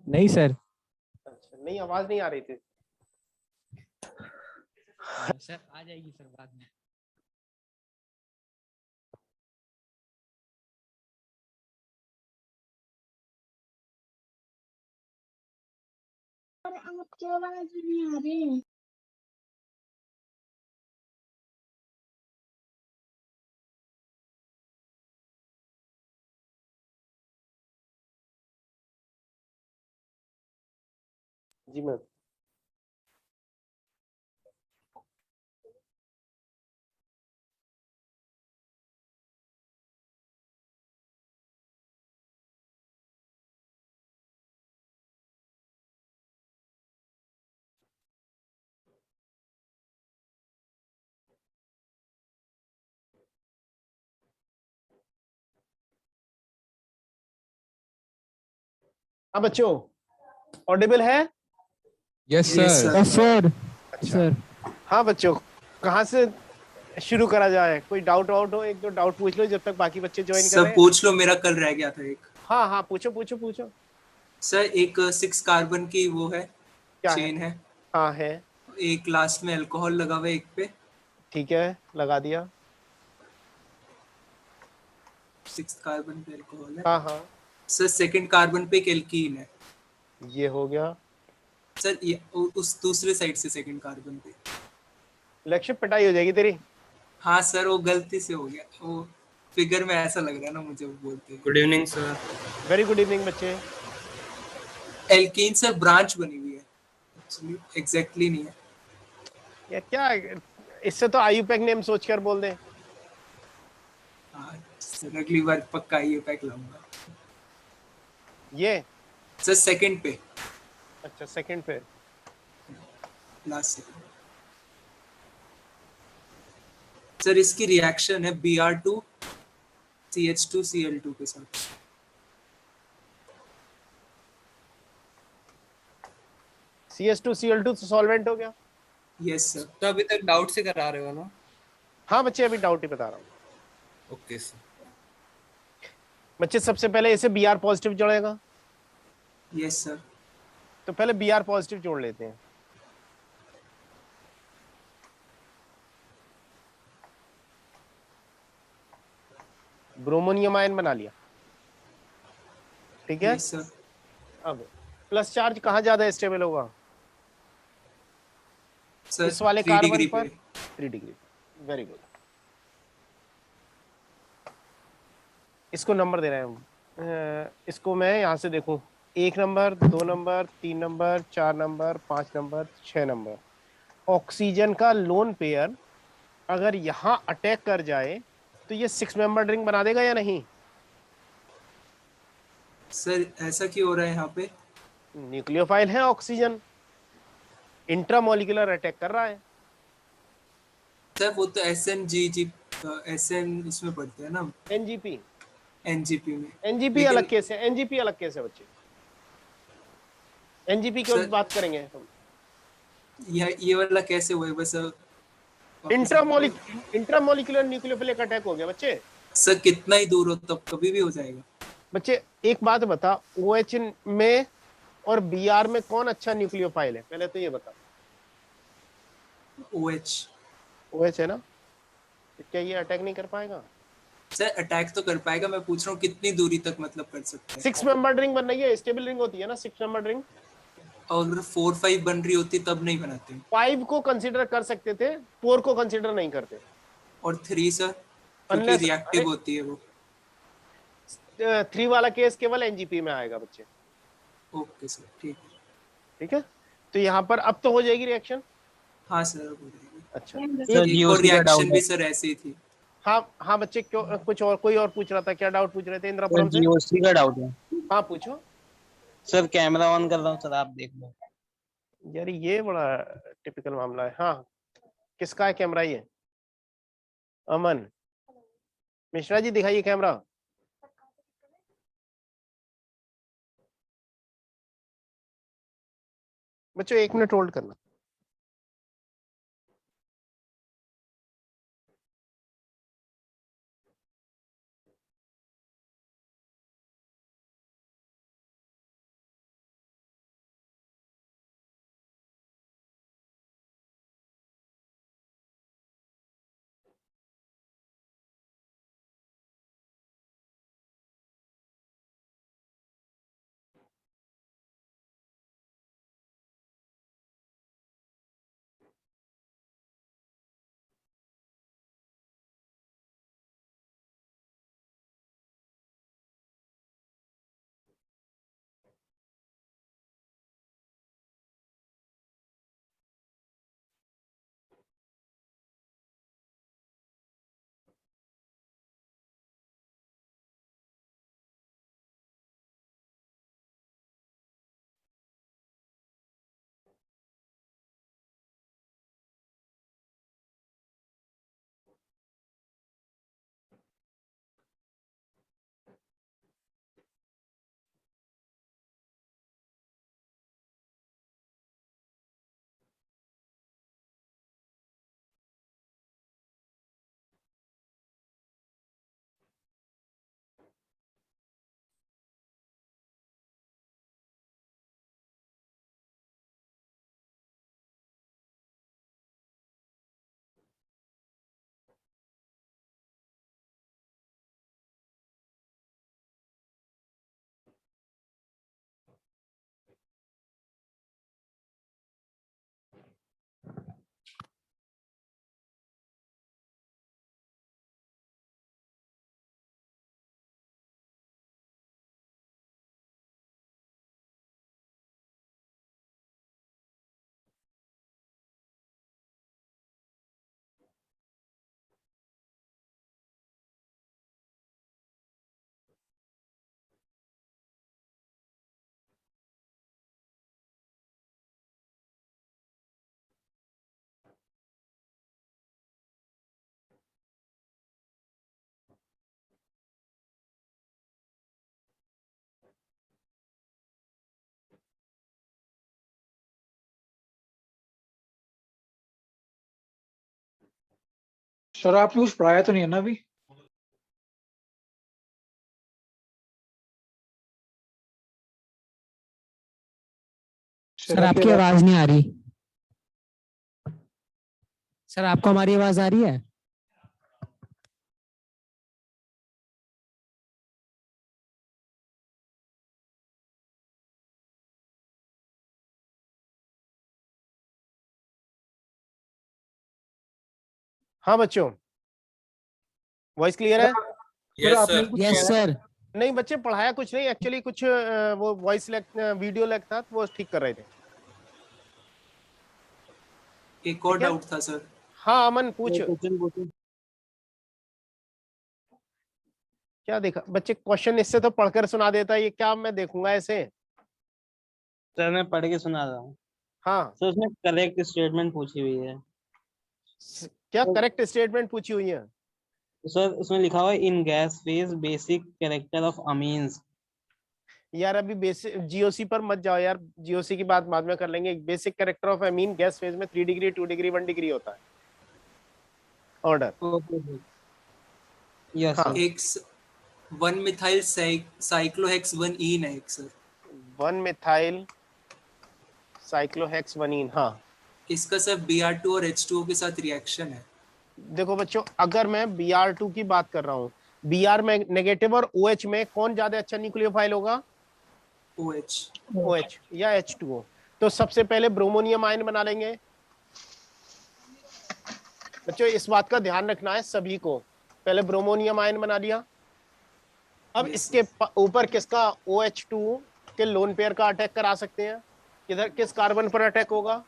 नहीं सर। अच्छा, नहीं आवाज नहीं आ रही थी। सर आ जाएगी सर बाद में। आपकी आवाज नहीं आ रही। जी मैम। हाँ बच्चों, ऑडिबल है? Yes Yes, sir. sir. Yes sir. अच्छा। सर हाँ बच्चों, कहाँ से शुरू करा जाए? कोई डाउट वाउट हो, एक दो डाउट पूछ लो जब तक बाकी बच्चे ज्वाइन कर रहे सब हैं। पूछ लो, मेरा कल रह गया था एक। हाँ हाँ, पूछो पूछो पूछो। सर एक 6 कार्बन की वो है, क्या है? चेन है। हाँ है। एक लास्ट में अल्कोहल लगा हुआ है एक पे। ठीक है, लगा दिया। 6 कार्बन पे अल्कोहल है। हाँ हाँ, सर सेकंड कार्बन पे एक एल्कीन है। ये हो गया। सर ये उस दूसरे साइड से सेकंड कार्बन पे। लक्ष्य पिटाई हो जाएगी तेरी। हाँ सर, वो गलती से हो गया, वो फिगर में ऐसा लग रहा है ना मुझे, वो बोलते हैं। Good evening sir. Very good evening बच्चे। एल्कीन सर ब्रांच बनी हुई है, एक्चुअली एग्जैक्टली नहीं है। या क्या, इससे तो आयुपैक नेम सोचकर बोल दे। हाँ सर, अगली बार पक्का ये पैक लाऊंगा। ये सर सेकंड पे, अच्छा, सेकंड पे। Last second. सर इसकी रिएक्शन है Br2 CH2Cl2 के साथ। CH2Cl2 तो सॉल्वेंट हो गया। Yes sir. तो अभी तक डाउट से करा रहे हो ना? हाँ बच्चे, अभी डाउट ही बता रहा हूँ। Okay sir. बच्चे सबसे पहले इसे Br पॉजिटिव जोड़ेगा, यस सर। तो पहले Br पॉजिटिव जोड़ लेते हैं। ब्रोमोनियम आयन बना लिया। ठीक है। Yes sir. अब प्लस चार्ज कहाँ ज्यादा स्टेबल होगा? सर इस वाले 3 कार्बन डिग्री पर। पे। 3 डिग्री। Very good. इसको नंबर दे रहे हैं हम। इसको मैं यहां से देखूं, 1 number, 2 number, 3 number, 4 number, 5 number, 6 number. Oxygen का लोन पेयर अगर यहां अटैक कर जाए तो ये 6 मेंबर रिंग बना देगा या नहीं? सर ऐसा क्यों हो रहा है यहाँ पे? न्यूक्लियोफाइल है ऑक्सीजन, इंट्रामोलिकुलर अटैक कर रहा है। सर वो तो SN इसमें पढ़ते हैं ना, एनजीपी। NGP में। एनजीपी लेकिन अलग केस है, एनजीपी अलग केस है बच्चे। एनजीपी की सर बात करेंगे हम। ये वाला कैसे हुआ है बस? वापस बताओ। इंट्रामोलिकुलर न्यूक्लियोफिलिक अटैक हो गया बच्चे। सर कितना ही दूर हो तब कभी भी हो जाएगा। बच्चे एक बात बता, OH में और Br में कौन अच्छा न्यूक्लियोफाइल है, पहले तो ये बता। OH। OH है ना, तो क्या ये अटैक नहीं कर पाएगा? सर अटैक तो कर पाएगा, मैं पूछ रहा हूँ कितनी दूरी तक मतलब कर सकते हैं। 6 मेंबर रिंग बन रही है, स्टेबल रिंग होती है ना 6 मेंबर रिंग। और अगर 4-5 बन रही होती तब नहीं बनाते। 5 को कंसीडर कर सकते थे, 4 को कंसीडर नहीं करते। और 3 सर, क्योंकि अनलेस, रिएक्टिव अरे होती है वो। 3 वाला केस केवल एनजीपी में आएगा बच्चे। ओके सर, ठीक है। ठीक है, तो यहाँ पर अब तो हो जाएगी रिएक्शन। हाँ सर, अब हो जाएगी। अच्छा, सर एक और जीओसी का डाउट रिएक्शन है। भी सर ऐसी ही थी। हाँ हाँ बच्चे, क्यों, कुछ और कोई और पूछ रहा था, क्या डाउट पूछ रहे थे सर इंद्रपुरम से? जीओसी का डाउट है। हाँ पूछो। सर कैमरा ऑन कर रहा हूँ सर, आप देख लो। यार ये बड़ा टिपिकल मामला है। हाँ, किसका है कैमरा ये? अमन मिश्रा जी, दिखाइए कैमरा। बच्चों 1 मिनट होल्ड करना। सर आपने कुछ पढ़ाया तो नहीं है ना अभी? सर आपकी आवाज नहीं आ रही। सर आपको हमारी आवाज आ रही है? हाँ बच्चों, वॉइस क्लियर है? सर आपने कुछ यस सर। नहीं बच्चे, पढ़ाया कुछ नहीं एक्चुअली, कुछ वो वॉइस वीडियो लैग था तो वो ठीक कर रहे थे। एक और ठीक है? डाउट था सर। हाँ अमन पूछ। क्वेश्चन पूछो। क्या देखा बच्चे? क्वेश्चन इससे तो पढ़कर सुना देता है, ये क्या मैं देखूंगा ऐसे? सर मैं पढ़ के सुना रहा हूँ। हाँ, सर उसमें करेक्ट स्टेटमेंट पूछी हुई है। क्या करेक्ट स्टेटमेंट पूछी हुई है? तो सर उसमें लिखा हुआ है इन gas phase basic character of amines. यार अभी बेसिक जीओसी पर मत जाओ यार, जीओसी की बात बाद में कर लेंगे। Basic character of amine gas phase में 3 डिग्री 2 डिग्री 1 डिग्री होता है ऑर्डर। यस हाँ। सर। एक 1 मिथाइल साइक्लोहेक्स-1ईन है एक सर। 1 मिथाइल साइक्लोहेक्स-1ईन। हाँ इसका सर Br2 और H2O के साथ रिएक्शन है। देखो बच्चों, अगर मैं Br2 की बात कर रहा हूँ, Br में नेगेटिव और OH में कौन ज्यादा अच्छा न्यूक्लियोफाइल होगा? OH। OH या H2O। तो सबसे पहले ब्रोमोनियम आयन बना लेंगे। बच्चों इस बात का ध्यान रखना है सभी को। पहले ब्रोमोनियम आयन बना लिया। अब Yes, इसके ऊपर किसका? OH2 के लोन पेयर का अटैक करा सकते हैं। किधर किस कार्बन पर अटैक होगा?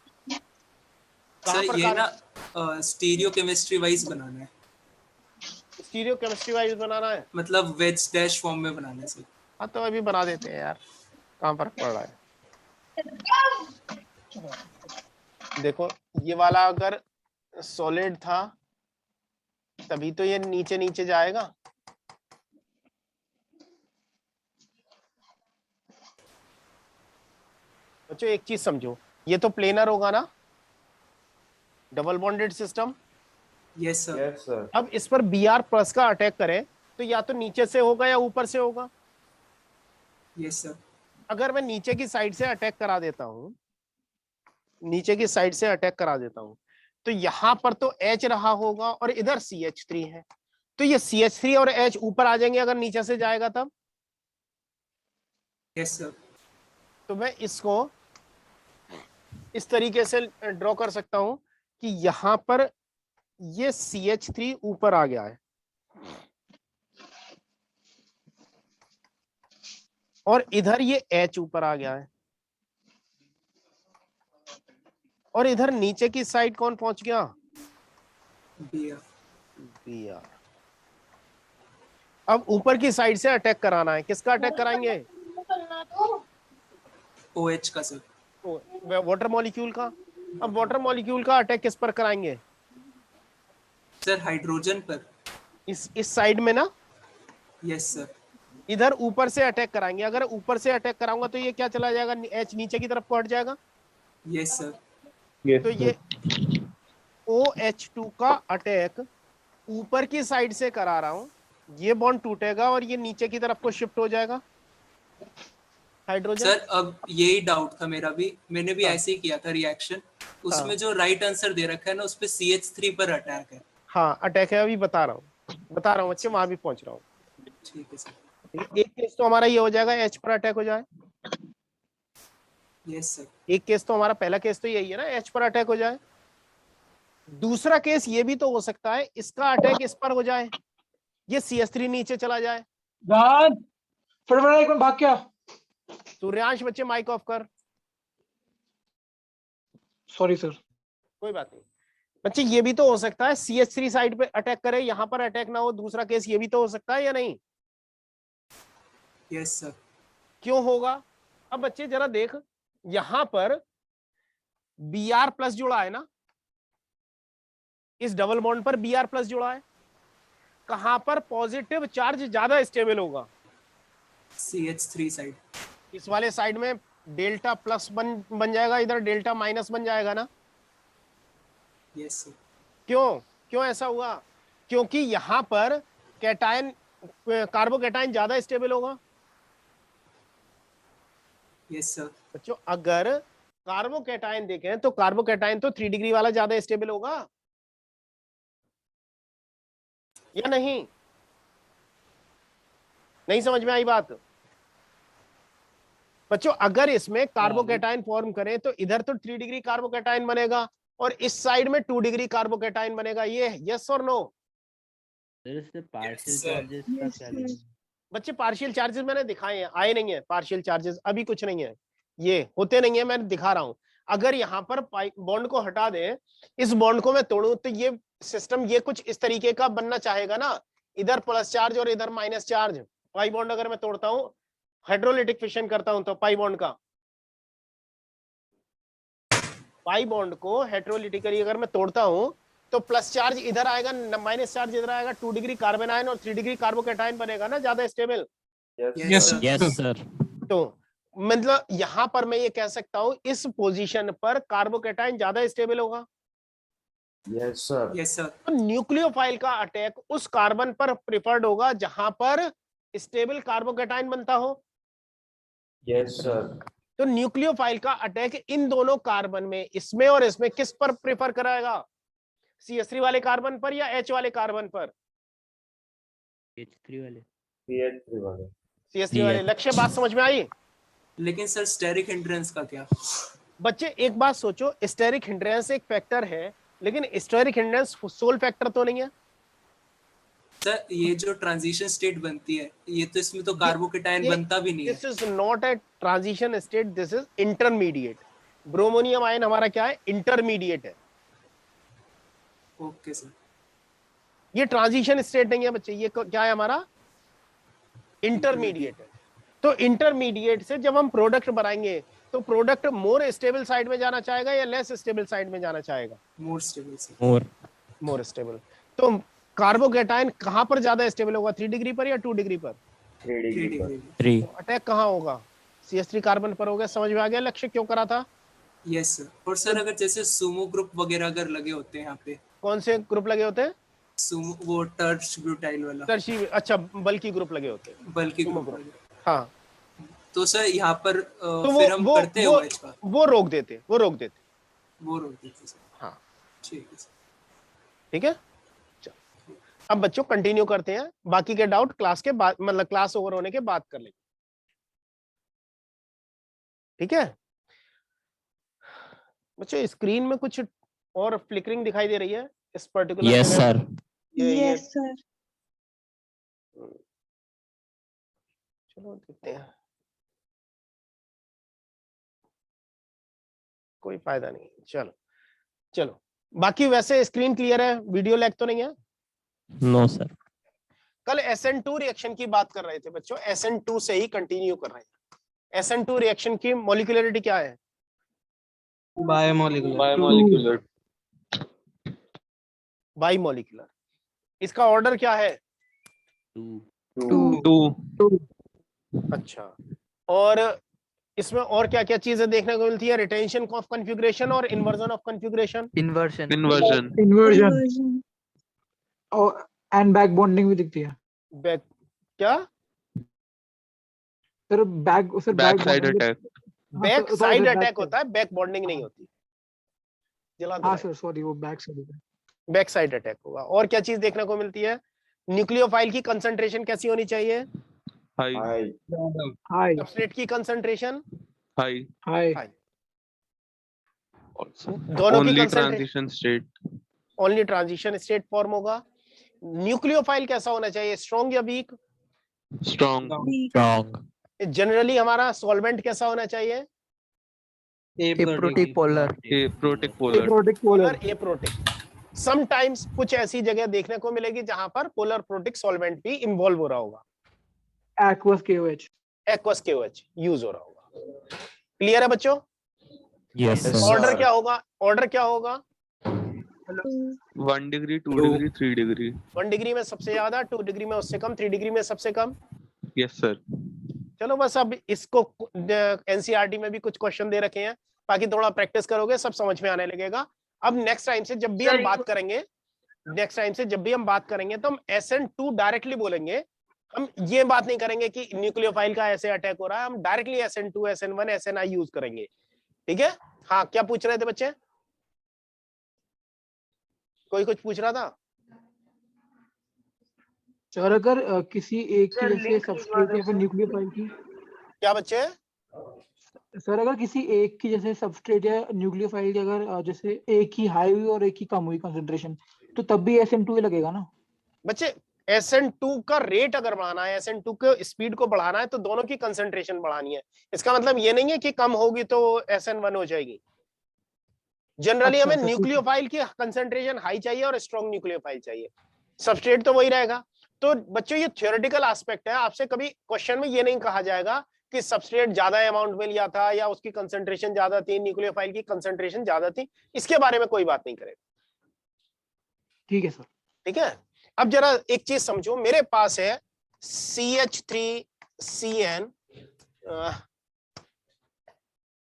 कहां सर पर ये ना स्टीरियो केमिस्ट्री वाइज बनाना है, स्टीरियो केमिस्ट्री वाइज बनाना है। मतलब वेज डैश फॉर्म में बनाना है सर। हाँ तो अभी बना देते हैं यार, कहां फर्क पड़ रहा है? देखो ये वाला अगर सॉलिड था तभी तो ये नीचे नीचे जाएगा। बच्चों एक चीज समझो, ये तो प्लेनर होगा ना, double bonded system. Yes sir. अब इस पर Br प्लस का अटैक करें तो या तो नीचे से होगा या ऊपर से होगा। Yes sir. अगर मैं नीचे की साइड से अटैक करा देता हूं, नीचे की साइड से अटैक करा देता हूं, तो यहां पर तो H रहा होगा और इधर CH3 है, तो ये CH3 और H ऊपर आ जाएंगे अगर नीचे से जाएगा तब। Yes sir. तो मैं इसको इस तरीके से ड्रॉ कर सकता हूं कि यहां पर ये CH3 ऊपर आ गया है और इधर ये H ऊपर आ गया है, और इधर नीचे की साइड कौन पहुंच गया? Br। अब ऊपर की साइड से अटैक कराना है, किसका अटैक कराएंगे? OH का सर। वाटर मॉलिक्यूल का। अब वाटर मॉलिक्यूल का अटैक किस पर कराएंगे? सर हाइड्रोजन पर। इस साइड में ना। Yes sir. इधर ऊपर से अटैक कराएंगे, अगर ऊपर से अटैक कराऊंगा तो ये क्या चला जाएगा? H नीचे की तरफ को हट जाएगा। Yes sir. तो ये OH2 का अटैक ऊपर की साइड से करा रहा हूं, ये बॉन्ड टूटेगा और ये नीचे की तरफ को शिफ्ट हो जाएगा हाइड्रोजन। सर अब यही डाउट था मेरा भी, मैंने भी हाँ। ऐसे ही किया था रिएक्शन। उसमें हाँ। जो राइट आंसर दे रखा है ना, उस पे CH3 पर अटैक है। हाँ अटैक है, अभी बता रहा हूँ बच्चे, वहां भी पहुंच रहा हूँ। ठीक है सर। एक केस तो हमारा ये हो जाएगा H पर अटैक हो जाए। Yes sir. एक केस तो हमारा, पहला केस तो यही है ना, H पर अटैक हो जाए। दूसरा केस ये भी तो हो सकता है इसका अटैक इस पर हो जाए, ये CH3 नीचे चला जाए। फटाफट एक मिनट भाग क्या। सूर्यांश बच्चे माइक ऑफ कर। Sorry sir. कोई बात नहीं बच्चे, ये भी तो हो सकता है CH3 साइड पे अटैक करे, यहां पर अटैक ना हो। दूसरा केस ये भी तो हो सकता है या नहीं? Yes sir. क्यों होगा? अब बच्चे जरा देख, यहां पर Br प्लस जुड़ा है ना, इस डबल बॉन्ड पर Br प्लस जुड़ा है। कहां पर पॉजिटिव चार्ज ज्यादा स्टेबल होगा? CH3 side. इस वाले साइड में डेल्टा प्लस बन जाएगा, इधर डेल्टा माइनस बन जाएगा ना। Yes sir. क्यों क्यों ऐसा हुआ? क्योंकि यहां पर कैटायन कार्बोकैटायन ज्यादा स्टेबल होगा। Yes sir. बच्चों अगर कार्बोकैटायन देखें तो कार्बोकैटायन तो 3 डिग्री वाला ज्यादा स्टेबल होगा या नहीं? नहीं समझ में आई बात? बच्चों अगर इसमें कार्बोकैटायन फॉर्म करें तो इधर तो 3 डिग्री कार्बोकैटायन बनेगा और इस साइड में 2 डिग्री कार्बोकैटायन बनेगा। ये यस और no? Partial Yes, sir. Charges का Yes, क्या sir. लेना? बच्चे पार्शियल चार्जेस मैंने दिखाए हैं, आए नहीं है पार्शियल चार्जेस, अभी कुछ नहीं है, ये होते नहीं है, मैं दिखा रहा हूं। अगर यहाँ पर बॉन्ड को हटा दे, इस बॉन्ड को मैं तोड़ूं तो ये सिस्टम ये कुछ इस तरीके का बनना चाहेगा ना, इधर प्लस चार्ज और इधर माइनस चार्ज। पाई बॉन्ड अगर मैं तोड़ता हूं, हाइड्रोलिटिक फिशन करता हूं तो पाई बॉन्ड का, पाई बॉन्ड को हेट्रोलिटिकली अगर मैं तोड़ता हूं तो प्लस चार्ज इधर आएगा, माइनस चार्ज इधर आएगा, 2 डिग्री कार्बन आयन और 3 डिग्री कार्बोकैटायन बनेगा ना ज्यादा stable. Yes sir. Yes sir. तो मतलब यहां पर मैं ये कह सकता हूं इस पोजीशन पर कार्बोकैटायन ज्यादा स्टेबल होगा। Yes sir. Yes sir. तो न्यूक्लियोफाइल का अटैक उस कार्बन पर प्रिफर्ड होगा जहां पर स्टेबल कार्बोकैटायन बनता हो। Yes sir. तो न्यूक्लियोफाइल का अटैक इन दोनों कार्बन में, इसमें और इसमें, किस पर प्रेफर कराएगा? CH3 वाले कार्बन पर या H वाले कार्बन पर? H3 वाले। CH3 वाले। CH3 वाले। लक्ष्य बात समझ में आई? लेकिन सर स्टेरिक हिंड्रेंस का क्या? बच्चे एक बात सोचो, स्टेरिक हिंड्रेंस एक फैक्टर है, लेकिन स्टेरिक हिंड्रेंस सोल फैक्टर तो नहीं है। सर ये जो ट्रांजिशन स्टेट बनती है, ये तो इसमें तो कार्बोकैटायन बनता भी नहीं है। This is not a transition state, this is intermediate. Bromonium ion हमारा क्या है? इंटरमीडिएट है। Okay sir. ये ट्रांजिशन स्टेट नहीं है बच्चे, ये क्या है हमारा? इंटरमीडिएट है। तो इंटरमीडिएट से जब हम प्रोडक्ट बनाएंगे तो प्रोडक्ट मोर स्टेबल साइड में जाना चाहेगा या लेस स्टेबल साइड में जाना चाहेगा? More stable sir. More stable. तो कार्बोकैटायन कहां पर ज्यादा स्टेबल होगा, 3 डिग्री पर या 2 डिग्री पर? 3 डिग्री पर। 3। अटैक कहां होगा? CH3 कार्बन पर होगा। समझ में आ गया लक्ष्य क्यों करा था? Yes sir. और सर अगर जैसे सुमो ग्रुप वगैरह अगर लगे होते हैं यहाँ पे, कौन से ग्रुप लगे होते हैं? सुमो वो टर्च ब्यूटाइल वाला, टर्शी, अच्छा बल्कि ग्रुप लगे होते हैं। बल्कि सुमो ग्रुप ग्रुप। वगैरह। हाँ तो सर यहाँ पर तो फिर हम करते हैं OH का, वो रोक देते, वो रोक देते। वो रोक देते सर। हाँ ठीक है सर। ठीक है। चलो अब बच्चों कंटिन्यू करते हैं, बाकी के डाउट क्लास के बाद, मतलब क्लास ओवर होने के बाद कर लेंगे। ठीक है बच्चों, स्क्रीन में कुछ और फ्लिकरिंग दिखाई दे रही है इस particular? Yes sir. Yes, sir. चलो देखते हैं, कोई फायदा नहीं। चलो चलो, बाकी वैसे स्क्रीन क्लियर है, वीडियो लैग तो नहीं है? No sir. कल SN2 रिएक्शन की बात कर रहे थे बच्चों, SN2 से ही कंटिन्यू कर रहे हैं। SN2 रिएक्शन की मॉलिक्यूलरिटी क्या है? बायोमोलिकुलर। बाइमोलिकुलर। इसका ऑर्डर क्या है? 2। अच्छा, और इसमें और क्या क्या चीजें देखने को मिलती है? रिटेंशन ऑफ कॉन्फ़िगरेशन और inversion of configuration. Inversion. Inversion और एंड बैक बॉन्डिंग भी दिखती है। बैक क्या? Sir back side attack. Back side attack होता है, बैक बॉन्डिंग नहीं होती। जला हाँ सर, सॉरी, वो बैक साइड है। बैक साइड अटैक होगा। और क्या चीज देखने को मिलती है? न्यूक्लियोफाइल की कंसंट्रेशन कैसी होनी चाहिए? हाई। हाई सबस्ट्रेट की कंसंट्रेशन हाई। हाई। दोनों की only concentration, transition state. Only transition state form होगा। न्यूक्लियोफाइल कैसा होना चाहिए? स्ट्रॉन्ग या वीक? स्ट्रॉन्ग। स्ट्रॉन्ग। जनरली हमारा सॉल्वेंट कैसा होना चाहिए? Aprotic polar. Protic polar. Protic polar. Aprotic. Sometimes कुछ ऐसी जगह देखने को मिलेगी जहां पर पोलर प्रोटिक सॉल्वेंट भी इन्वॉल्व हो रहा होगा। Aqueous KOH। Aqueous KOH use हो रहा होगा। क्लियर है बच्चों? Yes sir. ऑर्डर क्या होगा? ऑर्डर क्या होगा? 1 डिग्री, 2 डिग्री, 3 डिग्री। 1 डिग्री में सबसे ज्यादा, 2 डिग्री में उससे कम, 3 डिग्री में सबसे कम। Yes sir. चलो बस अब इसको NCERT में भी कुछ क्वेश्चन दे रखे हैं, बाकी थोड़ा प्रैक्टिस करोगे सब समझ में आने लगेगा। अब नेक्स्ट टाइम से जब भी हम बात करेंगे नेक्स्ट टाइम से जब भी हम बात करेंगे तो हम SN2 डायरेक्टली बोलेंगे, हम ये बात नहीं करेंगे कि न्यूक्लियोफाइल का ऐसे अटैक हो रहा है, हम directly SN2 SN1 SNI use करेंगे, ठीक है। हाँ, क्या पूछ रहे थे बच्चे? कोई कुछ पूछ रहा था? सर अगर किसी एक की जैसे सबस्ट्रेट या फिर न्यूक्लियोफाइल की, क्या बच्चे? सर अगर किसी एक की जैसे सबस्ट्रेट या न्यूक्लियोफाइल की अगर जैसे एक ही हाई हुई और एक ही कम हुई कंसंट्रेशन, तो तब भी SN2 ही लगेगा ना? बच्चे SN2 का रेट अगर बढ़ाना है, SN2 के स्पीड को बढ़ाना है, तो दोनों की कंसंट्रेशन बढ़ानी है। इसका मतलब ये नहीं है कि कम होगी तो SN1 हो जाएगी। जनरली अच्छा, हमें अच्छा, ठीक है। न्यूक्लियोफाइल की कंसंट्रेशन हाई चाहिए और स्ट्रॉन्ग न्यूक्लियोफाइल चाहिए, सबस्ट्रेट तो वही रहेगा। तो बच्चों ये थ्योरेटिकल एस्पेक्ट है, आपसे कभी क्वेश्चन में ये नहीं कहा जाएगा कि सबस्ट्रेट ज्यादा अमाउंट में लिया था या उसकी कंसंट्रेशन ज्यादा थी, न्यूक्लियोफाइल की कंसंट्रेशन ज्यादा थी, इसके बारे में कोई बात नहीं करेगा, ठीक है सर। ठीक है। अब जरा एक चीज समझो, मेरे पास है CH3CN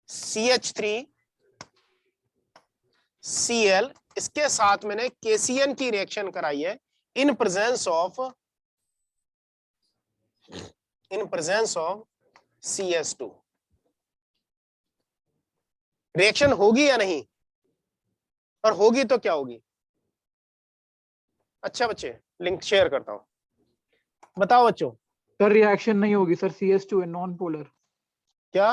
CH3Cl, इसके साथ मैंने KCN की रिएक्शन कराई है in presence of CS2। Reaction होगी या नहीं, और होगी तो क्या होगी? अच्छा बच्चे, लिंक शेयर करता हूं, बताओ बच्चों। सर रिएक्शन नहीं होगी सर, CS2 है नॉन पोलर। क्या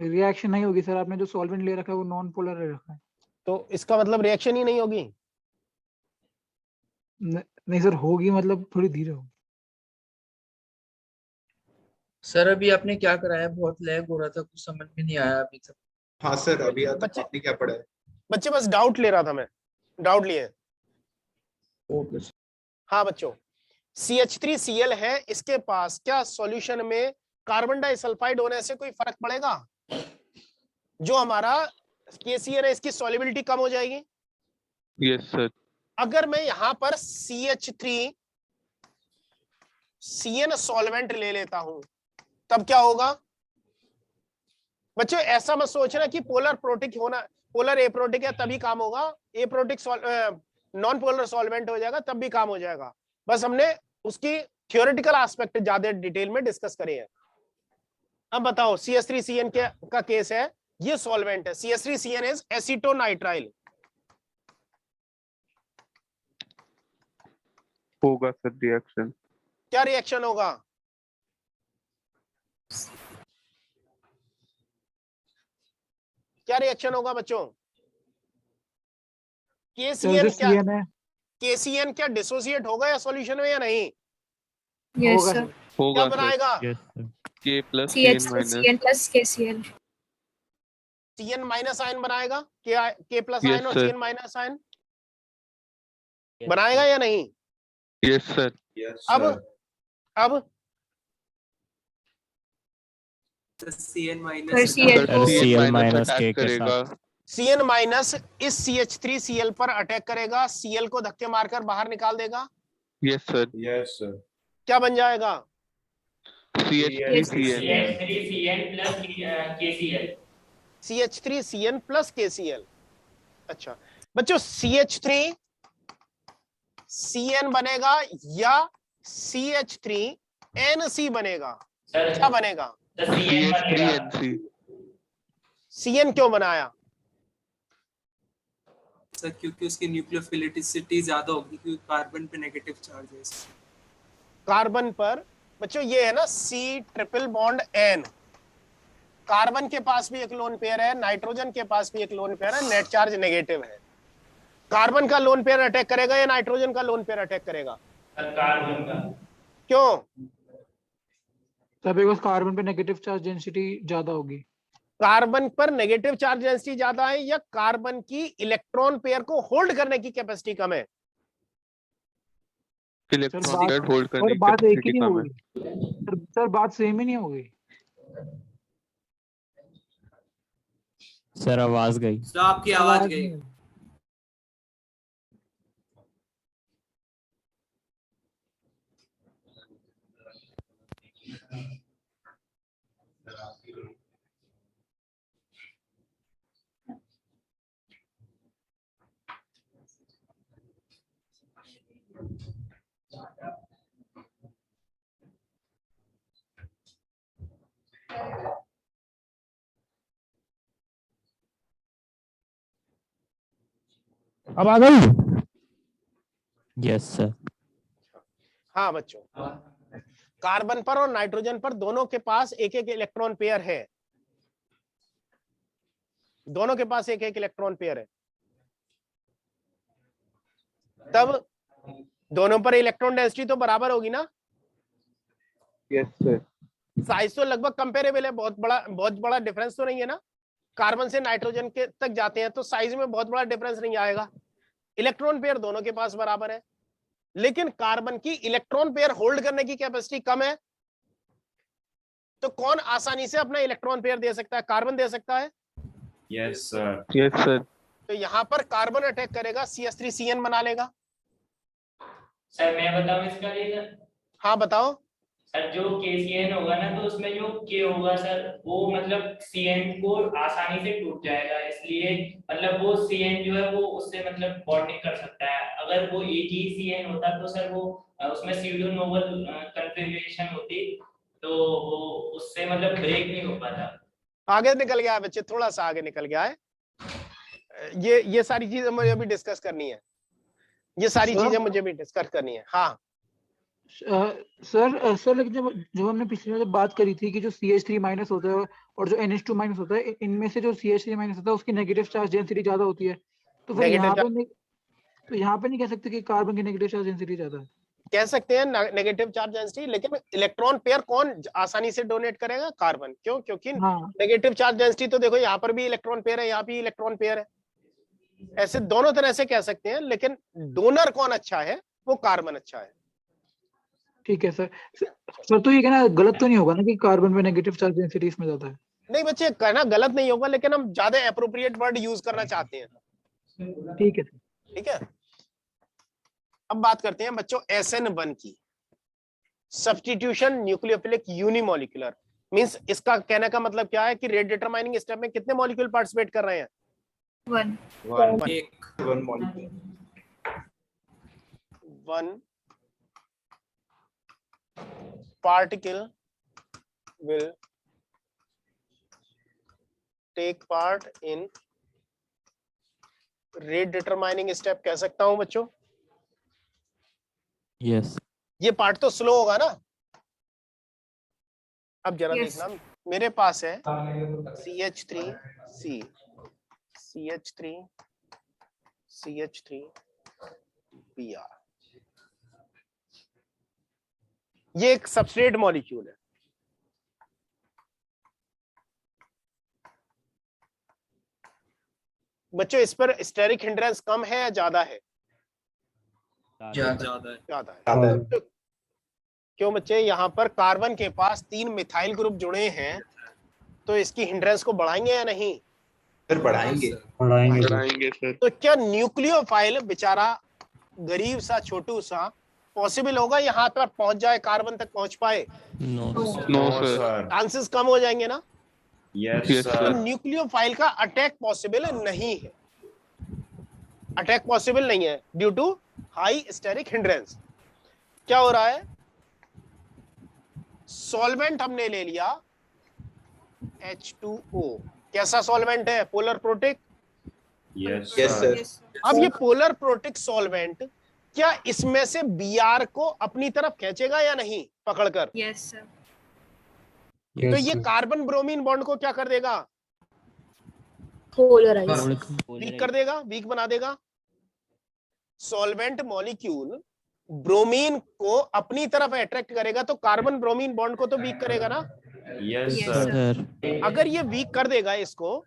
रिएक्शन नहीं होगी सर, आपने जो सॉल्वेंट ले रखा है वो नॉन पोलर ले रखा है। तो इसका मतलब रिएक्शन ही नहीं होगी? नहीं सर, होगी मतलब थोड़ी धीरे होगी। सर अभी आपने क्या कराया? बहुत लैग हो रहा था, कुछ समझ में नहीं आया अभी तक। हाँ सर, अभी तक बच्चे आपने क्या पढ़ा है? बच्चे बस डाउट ले रहा था मैं, डाउट लिए। Okay sir. हाँ बच्चों, CH3Cl है, इसके पास क्या सॉल्यूशन में कार्बन डाइसल्फाइड होने से कोई फर्क पड़ेगा? जो हमारा KCl है इसकी सॉल्युबिलिटी कम हो जाएगी। Yes, sir. अगर मैं यहां पर CH3CN सॉल्वेंट ले लेता हूं तब क्या होगा? बच्चों ऐसा मत सोचना कि पोलर प्रोटिक होना, पोलर एप्रोटिक है तभी काम होगा, एप्रोटिक नॉन पोलर सॉल्वेंट हो जाएगा तब भी काम हो जाएगा। बस हमने उसकी थ्योरेटिकल एस्पेक्ट ज्यादा डिटेल में डिस्कस करे हैं। अब बताओ, CH3CN का केस है, ये सॉल्वेंट है, CH3CN इज एसीटोनाइट्राइल। होगा सर रिएक्शन। क्या रिएक्शन होगा? क्या रिएक्शन होगा बच्चों? KCN क्या, CN है, KCN क्या डिसोसिएट होगा या सॉल्यूशन में या नहीं? होगा सर। क्या होगा सर। बनाएगा? K plus CN minus। CH3CN plus KCl। CN minus ion बनाएगा, K प्लस Yes, आयन और sir. CN माइनस आयन बनाएगा या नहीं? Yes, sir. यस अब CN sir minus sir CH2 CN Cl minus minus attack K के करेगा। CN minus इस CH3Cl पर अटैक करेगा, Cl को धक्के मारकर बाहर निकाल देगा। Yes, sir. Yes sir. क्या बन जाएगा? CH3CN। CH3CN plus KCl। अच्छा बच्चों, CH3CN बनेगा या CH3NC बनेगा? क्या बनेगा? CH3NC। CN क्यों बनाया? सर क्योंकि उसकी न्यूक्लियोफिलिसिटी ज्यादा होगी, क्योंकि कार्बन पे नेगेटिव चार्ज है। कार्बन पर बच्चों ये है ना C triple bond N, carbon के पास भी एक लोन पेयर है, नाइट्रोजन के पास भी एक लोन पेयर है, नेट चार्ज नेगेटिव है। कार्बन का लोन पेयर अटैक करेगा या नाइट्रोजन का लोन पेयर अटैक करेगा? कार्बन का। क्यों? सर बिकॉज कार्बन पे नेगेटिव चार्ज डेंसिटी ज्यादा होगी। कार्बन पर नेगेटिव चार्ज डेंसिटी ज्यादा है या कार्बन की इलेक्ट्रॉन पेयर को होल्ड करने की कैपेसिटी कम है? इलेक्ट्रॉन पेयर होल्ड करने सर की बात एक ही कैपेसिटी नहीं कम है। होगी सर, बात सेम ही नहीं होगी। सर आवाज गई। तो आपकी आवाज गई। नहीं। अब आ गई? Yes sir. हाँ बच्चों, कार्बन पर और नाइट्रोजन पर दोनों के पास एक एक इलेक्ट्रॉन पेयर है, दोनों के पास एक एक इलेक्ट्रॉन पेयर है। तब दोनों पर इलेक्ट्रॉन डेंसिटी तो बराबर होगी ना? Yes sir. साइज तो लगभग कंपेरेबल है, बहुत बड़ा डिफरेंस तो नहीं है ना। कार्बन से नाइट्रोजन के तक जाते हैं तो साइज में बहुत बड़ा डिफरेंस नहीं आएगा। इलेक्ट्रॉन पेयर दोनों के पास बराबर है, लेकिन कार्बन की इलेक्ट्रॉन पेयर होल्ड करने की कैपेसिटी कम है। तो कौन आसानी से अपना इलेक्ट्रॉन पेयर दे सकता है? कार्बन दे सकता है। Yes sir. Yes sir. तो यहां पर कार्बन अटैक करेगा, CH3CN बना लेगा। सर मैं बताऊं इसका रीजन? हाँ बताओ। सर जो KCN होगा ना, तो उसमें जो K होगा सर, वो मतलब CN को आसानी से टूट जाएगा, इसलिए मतलब वो CN जो है वो उससे मतलब बॉन्डिंग कर सकता है। अगर वो एक ही CN होता तो सर वो उसमें स्यूडो नोबल कन्फिग्रेशन होती, तो वो उससे मतलब ब्रेक नहीं हो पाता। आगे निकल गया है बच्चे, थोड़ा सा आगे निकल गया है। ये सारी चीजें मुझे भी डिस्कस करनी है, ये सारी चीजें मुझे भी डिस्कस करनी है। हाँ सर लेकिन जब हमने पिछले जब बात करी थी कि जो CH3 माइनस होता है और जो NH2 माइनस होता है, इनमें से जो CH3 माइनस होता है उसकी नेगेटिव चार्ज डेंसिटी ज्यादा होती है, तो फिर यहाँ पे नहीं कह सकते कि कार्बन की नेगेटिव चार्ज डेंसिटी ज्यादा है। कह सकते हैं नेगेटिव चार्ज डेंसिटी, लेकिन इलेक्ट्रॉन पेयर कौन आसानी से डोनेट करेगा? कार्बन। क्यों? क्योंकि नेगेटिव चार्ज डेंसिटी तो देखो, यहाँ पर भी इलेक्ट्रॉन पेयर है, यहाँ भी इलेक्ट्रॉन पेयर है। ऐसे दोनों तरह से कह सकते हैं, लेकिन डोनर कौन अच्छा है? वो कार्बन अच्छा है। ठीक है सर। सर तो ये कहना गलत तो नहीं होगा ना कि कार्बन में नेगेटिव चार्ज डेंसिटी इसमें ज्यादा है? नहीं बच्चे, कहना गलत नहीं होगा, लेकिन हम ज्यादा एप्रोप्रिएट वर्ड यूज करना चाहते हैं। ठीक है। ठीक है, अब बात करते हैं बच्चों SN1 की। सब्स्टिट्यूशन न्यूक्लियोफिलिक यूनिमोलिकुलर मींस, इसका कहने का मतलब क्या है कि रेट डिटरमाइनिंग स्टेप में कितने मॉलिक्यूल पार्टिसिपेट कर रहे हैं? One particle will take part in rate determining step कह सकता हूं बच्चों? यस। ये पार्ट तो स्लो होगा ना। अब जरा देखना, मेरे पास है CH3C, CH3, CH3Br। ये एक सबस्ट्रेट मॉलिक्यूल है। बच्चों इस पर स्टेरिक हिंड्रेंस कम है या ज्यादा है? ज्यादा है। तो क्यों बच्चे? यहाँ पर कार्बन के पास 3 मिथाइल ग्रुप जुड़े हैं, तो इसकी हिंड्रेंस को बढ़ाएंगे या नहीं? फिर बढ़ाएंगे सर। तो क्या न्यूक्लियोफाइल बेचारा गरीब सा छोटू सा पॉसिबल होगा यहाँ पर पहुंच जाए, कार्बन तक पहुंच पाए? No sir. चांसेस कम हो जाएंगे ना। यस Yes, सर। तो न्यूक्लियोफाइल का अटैक पॉसिबल नहीं है, अटैक पॉसिबल नहीं है due to high steric hindrance. क्या हो रहा है? सॉल्वेंट हमने ले लिया H2O। कैसा सॉल्वेंट है? Polar protic. Yes sir. अब ये पोलर प्रोटिक सॉल्वेंट क्या इसमें से Br को अपनी तरफ खींचेगा या नहीं पकड़कर? Yes sir. तो ये कार्बन ब्रोमीन बॉन्ड को क्या कर देगा? वीक कर देगा, वीक बना देगा। सॉल्वेंट मॉलिक्यूल ब्रोमीन को अपनी तरफ अट्रैक्ट करेगा तो कार्बन ब्रोमीन बॉन्ड को तो वीक करेगा ना। Yes Yes, sir. अगर ये वीक कर देगा इसको,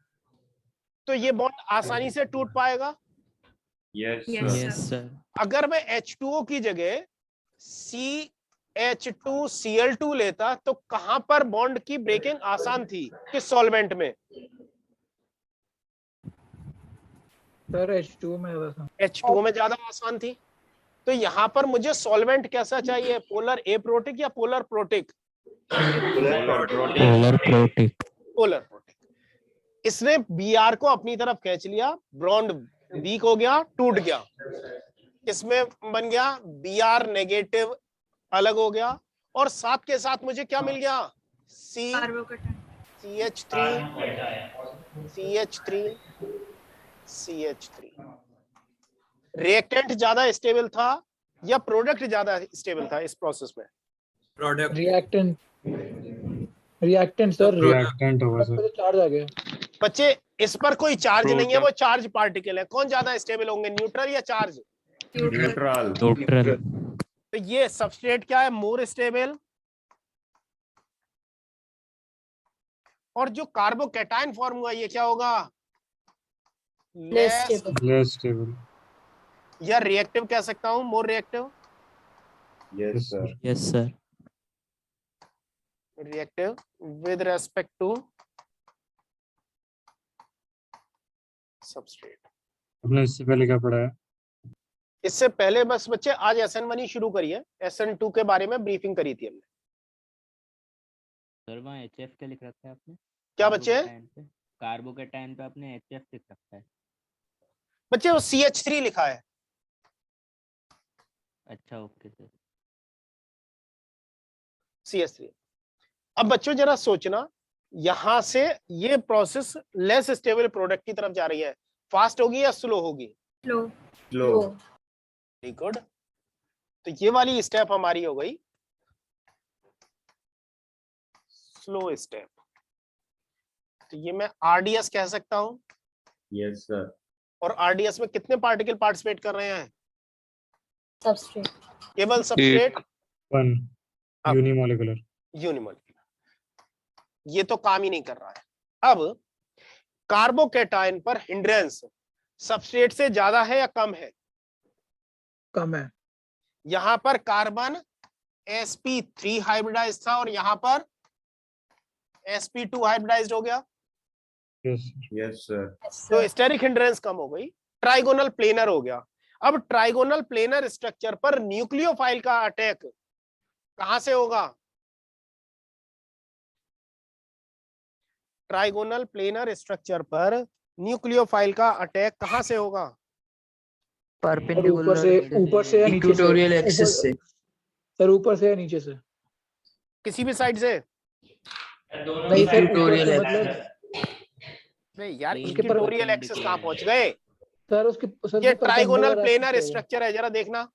तो ये बॉन्ड आसानी से टूट पाएगा। Yes yes sir. अगर मैं H2O की जगह CH2Cl2 लेता तो कहां पर बॉन्ड की ब्रेकिंग आसान थी? किस सॉल्वेंट में? सर H2O में ज्यादा था। H2O में ज्यादा आसान थी। तो यहां पर मुझे सॉल्वेंट कैसा चाहिए? पोलर एप्रोटिक या polar protic? Polar protic. Polar protic. इसने Br को अपनी तरफ खींच लिया, बॉन्ड वीक हो गया, टूट गया। इसमें बन गया Br नेगेटिव अलग हो गया, और साथ के साथ मुझे क्या मिल गया, CH3 रिएक्टेंट ज्यादा स्टेबल था या प्रोडक्ट ज्यादा स्टेबल था इस प्रोसेस में? प्रोडक्ट रिएक्टेंट सर, रिएक्टेंट होगा सर। चार्ज आ गया। बच्चे इस पर कोई चार्ज नहीं है, वो चार्ज पार्टिकल है। कौन ज्यादा स्टेबल होंगे, न्यूट्रल या चार्ज? न्यूट्रल। न्यूट्रल। तो ये सबस्ट्रेट क्या है, मोर स्टेबल, और जो कार्बोकैटायन फॉर्म हुआ ये क्या होगा, लेस स्टेबल। या रिएक्टिव कह सकता हूं, more reactive. Yes sir. Yes sir. Reactive with respect to substrate. आपने इससे पहले क्या पढ़ा है? इससे पहले बस बच्चे आज SN1 ही शुरू करिए, SN2 के बारे में ब्रीफिंग करी थी हमने। सर वहाँ HF क्या लिख रखा है आपने? क्या बच्चे? कार्बोकैटायन पे आपने HF लिख रखा है। बच्चे वो CH3 लिखा है। अच्छा ओके सर। CH3। अब बच्चों जरा सोचना, यहां से ये प्रोसेस लेस स्टेबल प्रोडक्ट की तरफ जा रही है, फास्ट होगी या स्लो होगी? स्लो। Very good. तो ये वाली स्टेप हमारी हो गई स्लो स्टेप। तो ये मैं RDS कह सकता हूं। Yes sir. और RDS में कितने पार्टिकल पार्टिसिपेट कर रहे हैं? सबस्ट्रेट। केवल सबस्ट्रेट। 1 अब- यूनिमोलिकुलर। यूनिमोलिकुलर। ये तो काम ही नहीं कर रहा है। अब कार्बोकैटायन पर हिंड्रेंस सबस्ट्रेट से ज्यादा है या कम है? कम है। यहां पर कार्बन sp3 हाइब्रिडाइज था और यहां पर sp2 हाइब्रिडाइज्ड हो गया, यस सर। तो स्टेरिक हिंड्रेंस कम हो गई, ट्राइगोनल प्लेनर हो गया। अब ट्राइगोनल प्लेनर स्ट्रक्चर पर न्यूक्लियोफाइल का अटैक कहां से होगा? ट्राइगोनल प्लेनर स्ट्रक्चर पर न्यूक्लियोफाइल का अटैक कहां से होगा? ऊपर से या नीचे से? इक्वेटोरियल एक्सिस से। सर ऊपर से या नीचे से? किसी भी साइड से? दोनों नहीं सर, इक्वेटोरियल ऊपर से मतलब नहीं यार, Plane इक्वेटोरियल एक्सिस perpendicular कहां है। पहुंच गए? सर उसके सर ये उसके ट्राइगोनल perpendicular प्लेनर axis होगा। स्ट्रक्चर है, जरा देखना,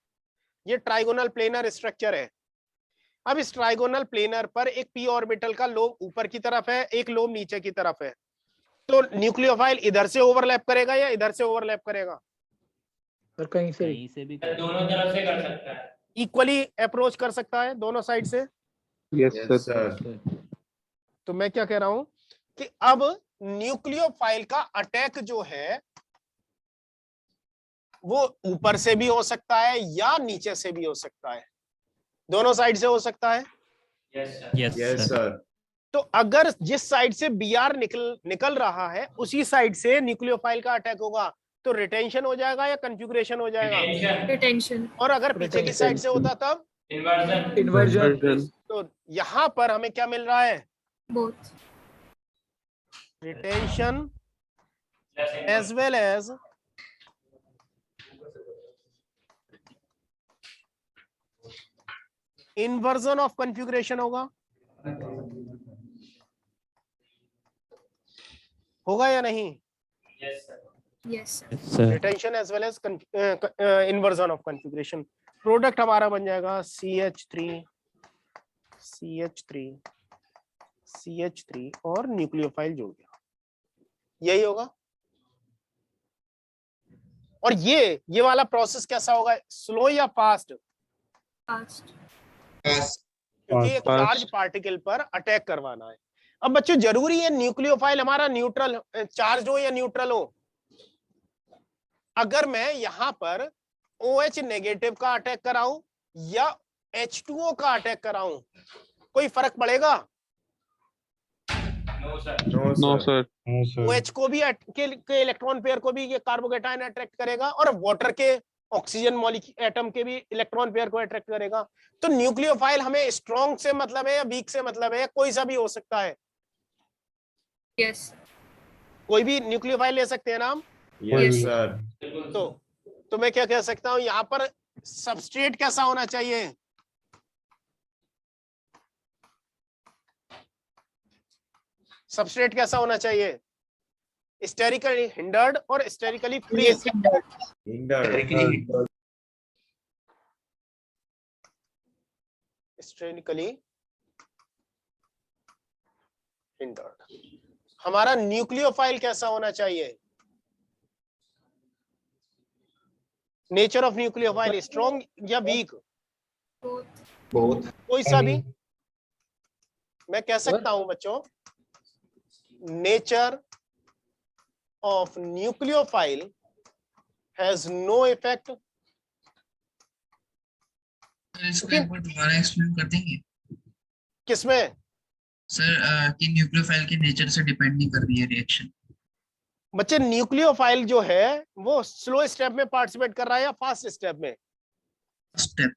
ये ट्राइगोनल प्लेनर स्ट्रक्चर है। अब इस ट्राइगोनल प्लेनर पर एक p ऑर्बिटल का लोब ऊपर की तरफ है, एक लोब नीचे की तरफ है, तो न्यूक्लियोफाइल इधर से ओवरलैप करेगा या इधर से ओवरलैप करेगा? सर कहीं से भी दोनों तरफ से कर सकता है, इक्वली अप्रोच कर सकता है दोनों साइड से। Yes sir. तो मैं क्या कह रहा हूं कि अब न्यूक्लियोफाइल का अटैक जो है वो ऊपर से भी हो सकता है या नीचे से भी हो सकता है, दोनों साइड से हो सकता है। Yes sir. तो अगर जिस साइड से Br निकल रहा है उसी साइड से न्यूक्लियोफाइल का अटैक होगा, तो रिटेंशन हो जाएगा या कन्फ्यूग्रेशन हो जाएगा? रिटेंशन। और अगर पीछे की साइड से होता तब इन्वर्जन। तो यहां पर हमें क्या मिल रहा है? Both. Retention as well as inversion of configuration होगा या नहीं? Yes sir. Retention as well as inversion of configuration. Product हमारा बन जाएगा CH3 और न्यूक्लियोफाइल जुड़ गया, यही होगा। और ये वाला प्रोसेस कैसा होगा, स्लो या फास्ट? फास्ट। क्योंकि एक चार्ज पार्टिकल पर अटैक करवाना है। अब बच्चों जरूरी है न्यूक्लियोफाइल हमारा न्यूट्रल चार्ज हो या न्यूट्रल हो? अगर मैं यहां पर OH नेगेटिव का अटैक कराऊं या H2O का अटैक कराऊं, कोई फर्क पड़ेगा? No sir. OH को भी के इलेक्ट्रॉन पेयर को भी ये कार्बोकैटायन अट्रैक्ट करेगा और वाटर के ऑक्सीजन मॉलिक्यूल एटम के भी इलेक्ट्रॉन पेयर को अट्रैक्ट करेगा। तो न्यूक्लियोफाइल हमें स्ट्रॉन्ग से मतलब है या वीक से मतलब है, कोई सा भी हो सकता है। यस। कोई भी न्यूक्लियोफाइल ले सकते हैं नाम। Yes sir. तो तो मैं क्या कह सकता हूं, यहां पर सबस्ट्रेट कैसा होना चाहिए? सबस्ट्रेट कैसा होना चाहिए? स्टेरिकली हिंडर्ड और sterically free. Hindered. Sterically hindered. हमारा न्यूक्लियोफाइल कैसा होना चाहिए? नेचर ऑफ न्यूक्लियोफाइल स्ट्रॉन्ग या वीक? both, कोई सा भी मैं कह सकता हूं बच्चों। Nature of nucleophile has no effect. इसको एक बार दोबारा एक्सप्लेन कर देंगे किसमें सर? कि न्यूक्लियोफाइल के नेचर से डिपेंड नहीं कर रही है रिएक्शन। बच्चे? न्यूक्लियोफाइल जो है वो स्लो स्टेप में पार्टिसिपेट कर रहा है या फास्ट स्टेप में? स्टेप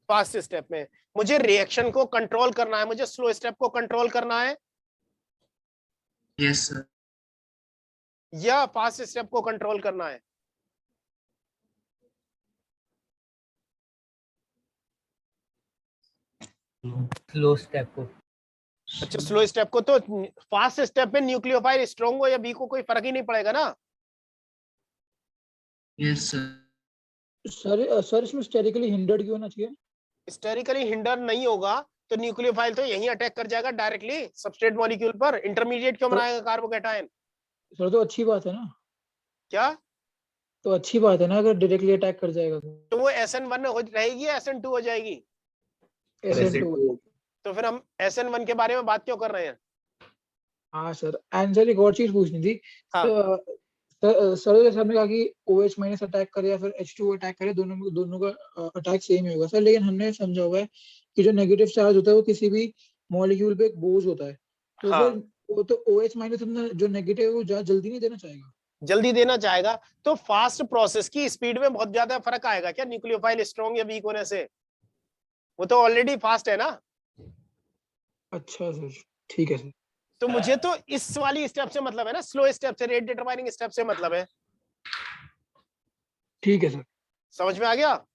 फास्ट स्टेप में। मुझे रिएक्शन को कंट्रोल करना है, मुझे स्लो स्टेप को कंट्रोल करना है यस सर। या फास्ट स्टेप को कंट्रोल करना है? स्लो स्टेप को। अच्छा, स्लो स्टेप को। तो फास्ट स्टेप में न्यूक्लियोफाइल स्ट्रॉन्ग हो या वीक हो कोई फर्क ही नहीं पड़ेगा ना। Yes sir. सर इसमें स्टेरिकली हिंडर्ड क्यों होना चाहिए? स्टेरिकली हिंडर नहीं होगा तो न्यूक्लियोफाइल तो यहीं अटैक कर जाएगा डायरेक्टली सबस्ट्रेट मॉलिक्यूल पर। इंटरमीडिएट क्यों बनाएगा कार्बोकैटायन? सर तो अच्छी बात है ना। क्या? तो अच्छी बात है ना, अगर डायरेक्टली अटैक कर जाएगा तो वो SN1 हो रहेगी या SN2 हो जाएगी? SN2। तो फिर हम SN1 के बारे में बात क्यों कर रहे हैं? हाँ सर। एंड सर एक और चीज पूछनी थी। हाँ। सर जैसे हमने कहा कि OH माइनस अटैक करे या फिर H2O अटैक करे, दोनों का अटैक सेम ही होगा सर। लेकिन हमने समझा हुआ है कि जो नेगेटिव चार्ज होता है वो किसी भी मॉलिक्यूल पे एक बोझ होता है। तो हाँ। फिर वो तो OH माइनस जो नेगेटिव है वो जल्दी नहीं देना चाहेगा? जल्दी देना चाहेगा। तो फास्ट प्रोसेस की स्पीड में बहुत ज्यादा फर्क आएगा क्या न्यूक्लियोफाइल स्ट्रॉन्ग या वीक होने से? वो तो ऑलरेडी फास्ट है ना। अच्छा सर, ठीक है सर। तो मुझे तो इस वाली स्टेप से मतलब है ना, स्लो स्टेप से, रेट डिटरमाइनिंग स्टेप से मतलब है। ठीक है सर, समझ में आ गया?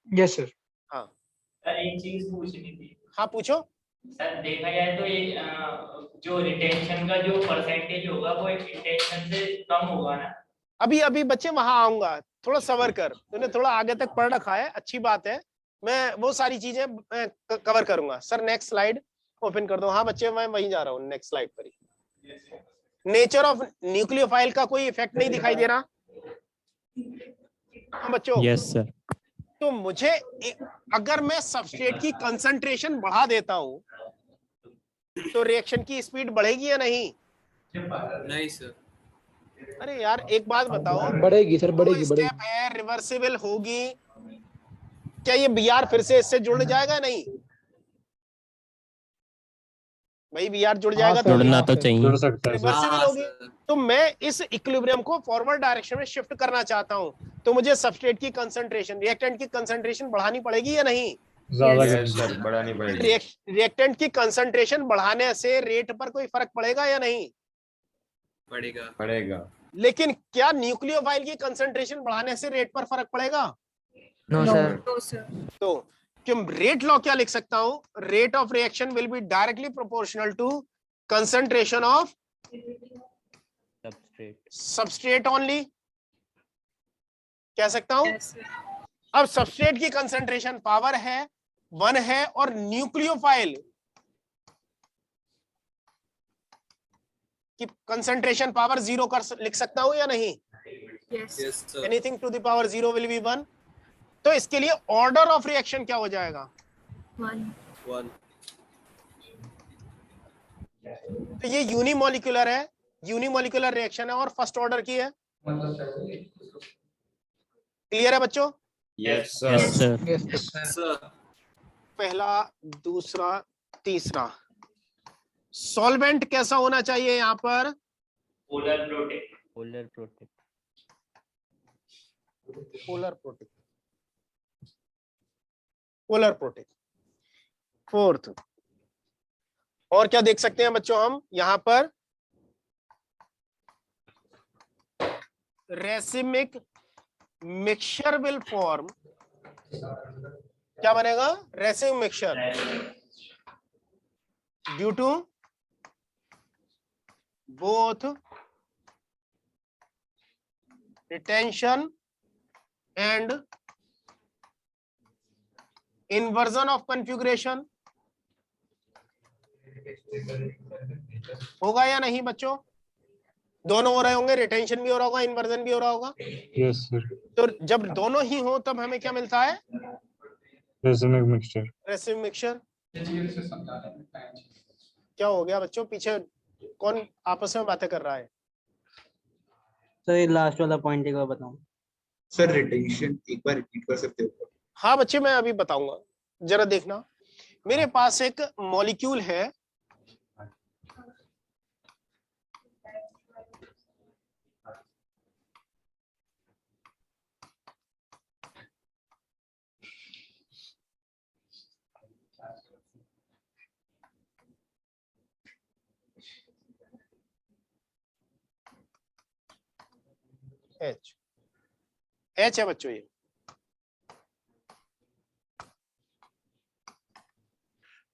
Yes sir. हाँ सर एक चीज पूछनी थी। हाँ पूछो। सर देखा जाए तो ये जो रिटेंशन का जो परसेंटेज होगा वो इंटेंशन से कम होगा ना? अभी अभी बच्चे वहां आऊंगा, थोड़ा सबर कर। तूने थोड़ा आगे तक पढ़ रखा है, अच्छी बात है। मैं वो सारी चीजें कवर करूंगा। सर नेक्स्ट स्लाइड ओपन कर दो। हाँ बच्चे मैं वहीं जा रहा हूँ, नेक्स्ट स्लाइड पर ही। नेचर ऑफ न्यूक्लियोफाइल का कोई इफेक्ट नहीं दिखाई दे रहा? हाँ बच्चों। Yes sir. तो मुझे अगर मैं सबस्ट्रेट की कंसंट्रेशन बढ़ा देता हूं तो रिएक्शन की स्पीड बढ़ेगी या नहीं? नहीं सर। अरे यार एक बात बताओ। बढ़ेगी सर, बढ़ेगी स्टेप बढ़ेगी। है, रिवर्सिबल होगी। क्या ये Br फिर से इससे जुड़ जाएगा? नहीं भाई, Br जुड़ जाएगा तो जुड़ना तो चाहिए। रिवर्सिबल होगी। तो मैं इस इक्विलिब्रियम को फॉरवर्ड डायरेक्शन में शिफ्ट करना चाहता हूं, तो मुझे सबस्ट्रेट की कंसंट्रेशन, रिएक्टेंट की कंसंट्रेशन बढ़ानी पड़ेगी या नहीं? सर बढ़ानी पड़ेगी। रिएक्टेंट की कंसंट्रेशन बढ़ाने से रेट पर कोई फर्क पड़ेगा या नहीं? पड़ेगा। लेकिन क्या न्यूक्लियोफाइल की कंसंट्रेशन बढ़ाने से रेट पर फर्क पड़ेगा? No sir. no sir, तो क्यों रेट लॉ क्या लिख सकता हूं? Rate of reaction will be directly proportional to concentration of substrate only. कह सकता हूं। yes sir, अब सबस्ट्रेट की कंसंट्रेशन पावर है 1 है और न्यूक्लियोफाइल की कंसंट्रेशन पावर 0 कर लिख सकता हूं या नहीं? yes, sir. Anything to the power 0 will be 1। तो इसके लिए ऑर्डर ऑफ रिएक्शन क्या हो जाएगा? 1, तो ये यूनिमोलिकुलर है, यूनिमोलिकुलर रिएक्शन है और फर्स्ट ऑर्डर की है। क्लियर है बच्चों? Yes yes sir. Sir. Sir पहला, दूसरा, तीसरा। सॉल्वेंट कैसा होना चाहिए यहाँ पर? Polar protect. Polar protect. Polar protect. Polar protect. Fourth, और क्या देख सकते हैं बच्चों हम यहाँ पर? रेसिमिक मिक्सचर विल फॉर्म, क्या बनेगा? Racemic mixture due to both retention and inversion of configuration। होगा या नहीं बच्चों? दोनों हो रहे होंगे, रिटेंशन भी हो रहा होगा, इन्वर्जन भी हो रहा होगा। Yes sir. तो जब दोनों ही हो तब हमें क्या मिलता है? रेसिव मिक्सचर। रेसिव मिक्सचर। क्या हो गया बच्चों? पीछे कौन आपस में बातें कर रहा है? सर ये लास्ट वाला पॉइंट एक बार बताऊं। सर रिटेंशन एक बार रिपीट कर सकते हो? हाँ बच्चे, मैं अभी बताऊंगा, जरा देखना। मेरे पास एक मॉलिक्यूल है, H है बच्चों, ये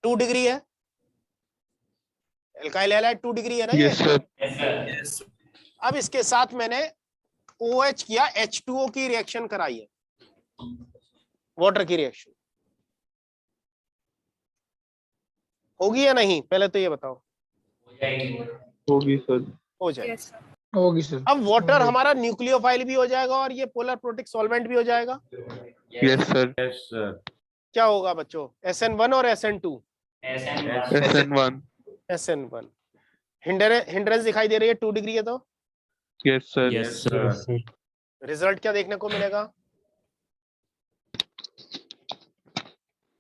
2 डिग्री है, एल्काइल हैलाइड 2 डिग्री है ना? Yes sir. अब इसके साथ मैंने OH किया, H2O की रिएक्शन कराई है, वाटर की रिएक्शन। होगी या नहीं? पहले तो ये बताओ। होगी सर। हो जाएगी। होगी सर। अब वाटर हमारा न्यूक्लियोफाइल भी हो जाएगा और ये पोलर प्रोटिक सॉल्वेंट भी हो जाएगा। Yes sir. Yes sir. क्या होगा बच्चों? SN1 और SN2। SN1। SN1 हिंड्रेंस दिखाई दे रही है, 2 डिग्री है तो। Yes sir. Yes sir. Result क्या देखने को मिलेगा?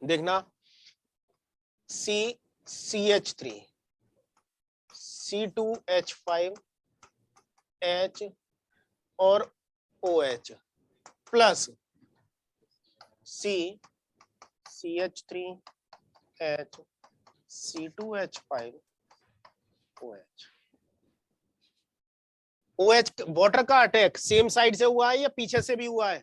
देखना, CH3 C2H5 H और OH plus CH3 H C2H5 OH। OH water का अटैक सेम साइड से हुआ है या पीछे से भी हुआ है?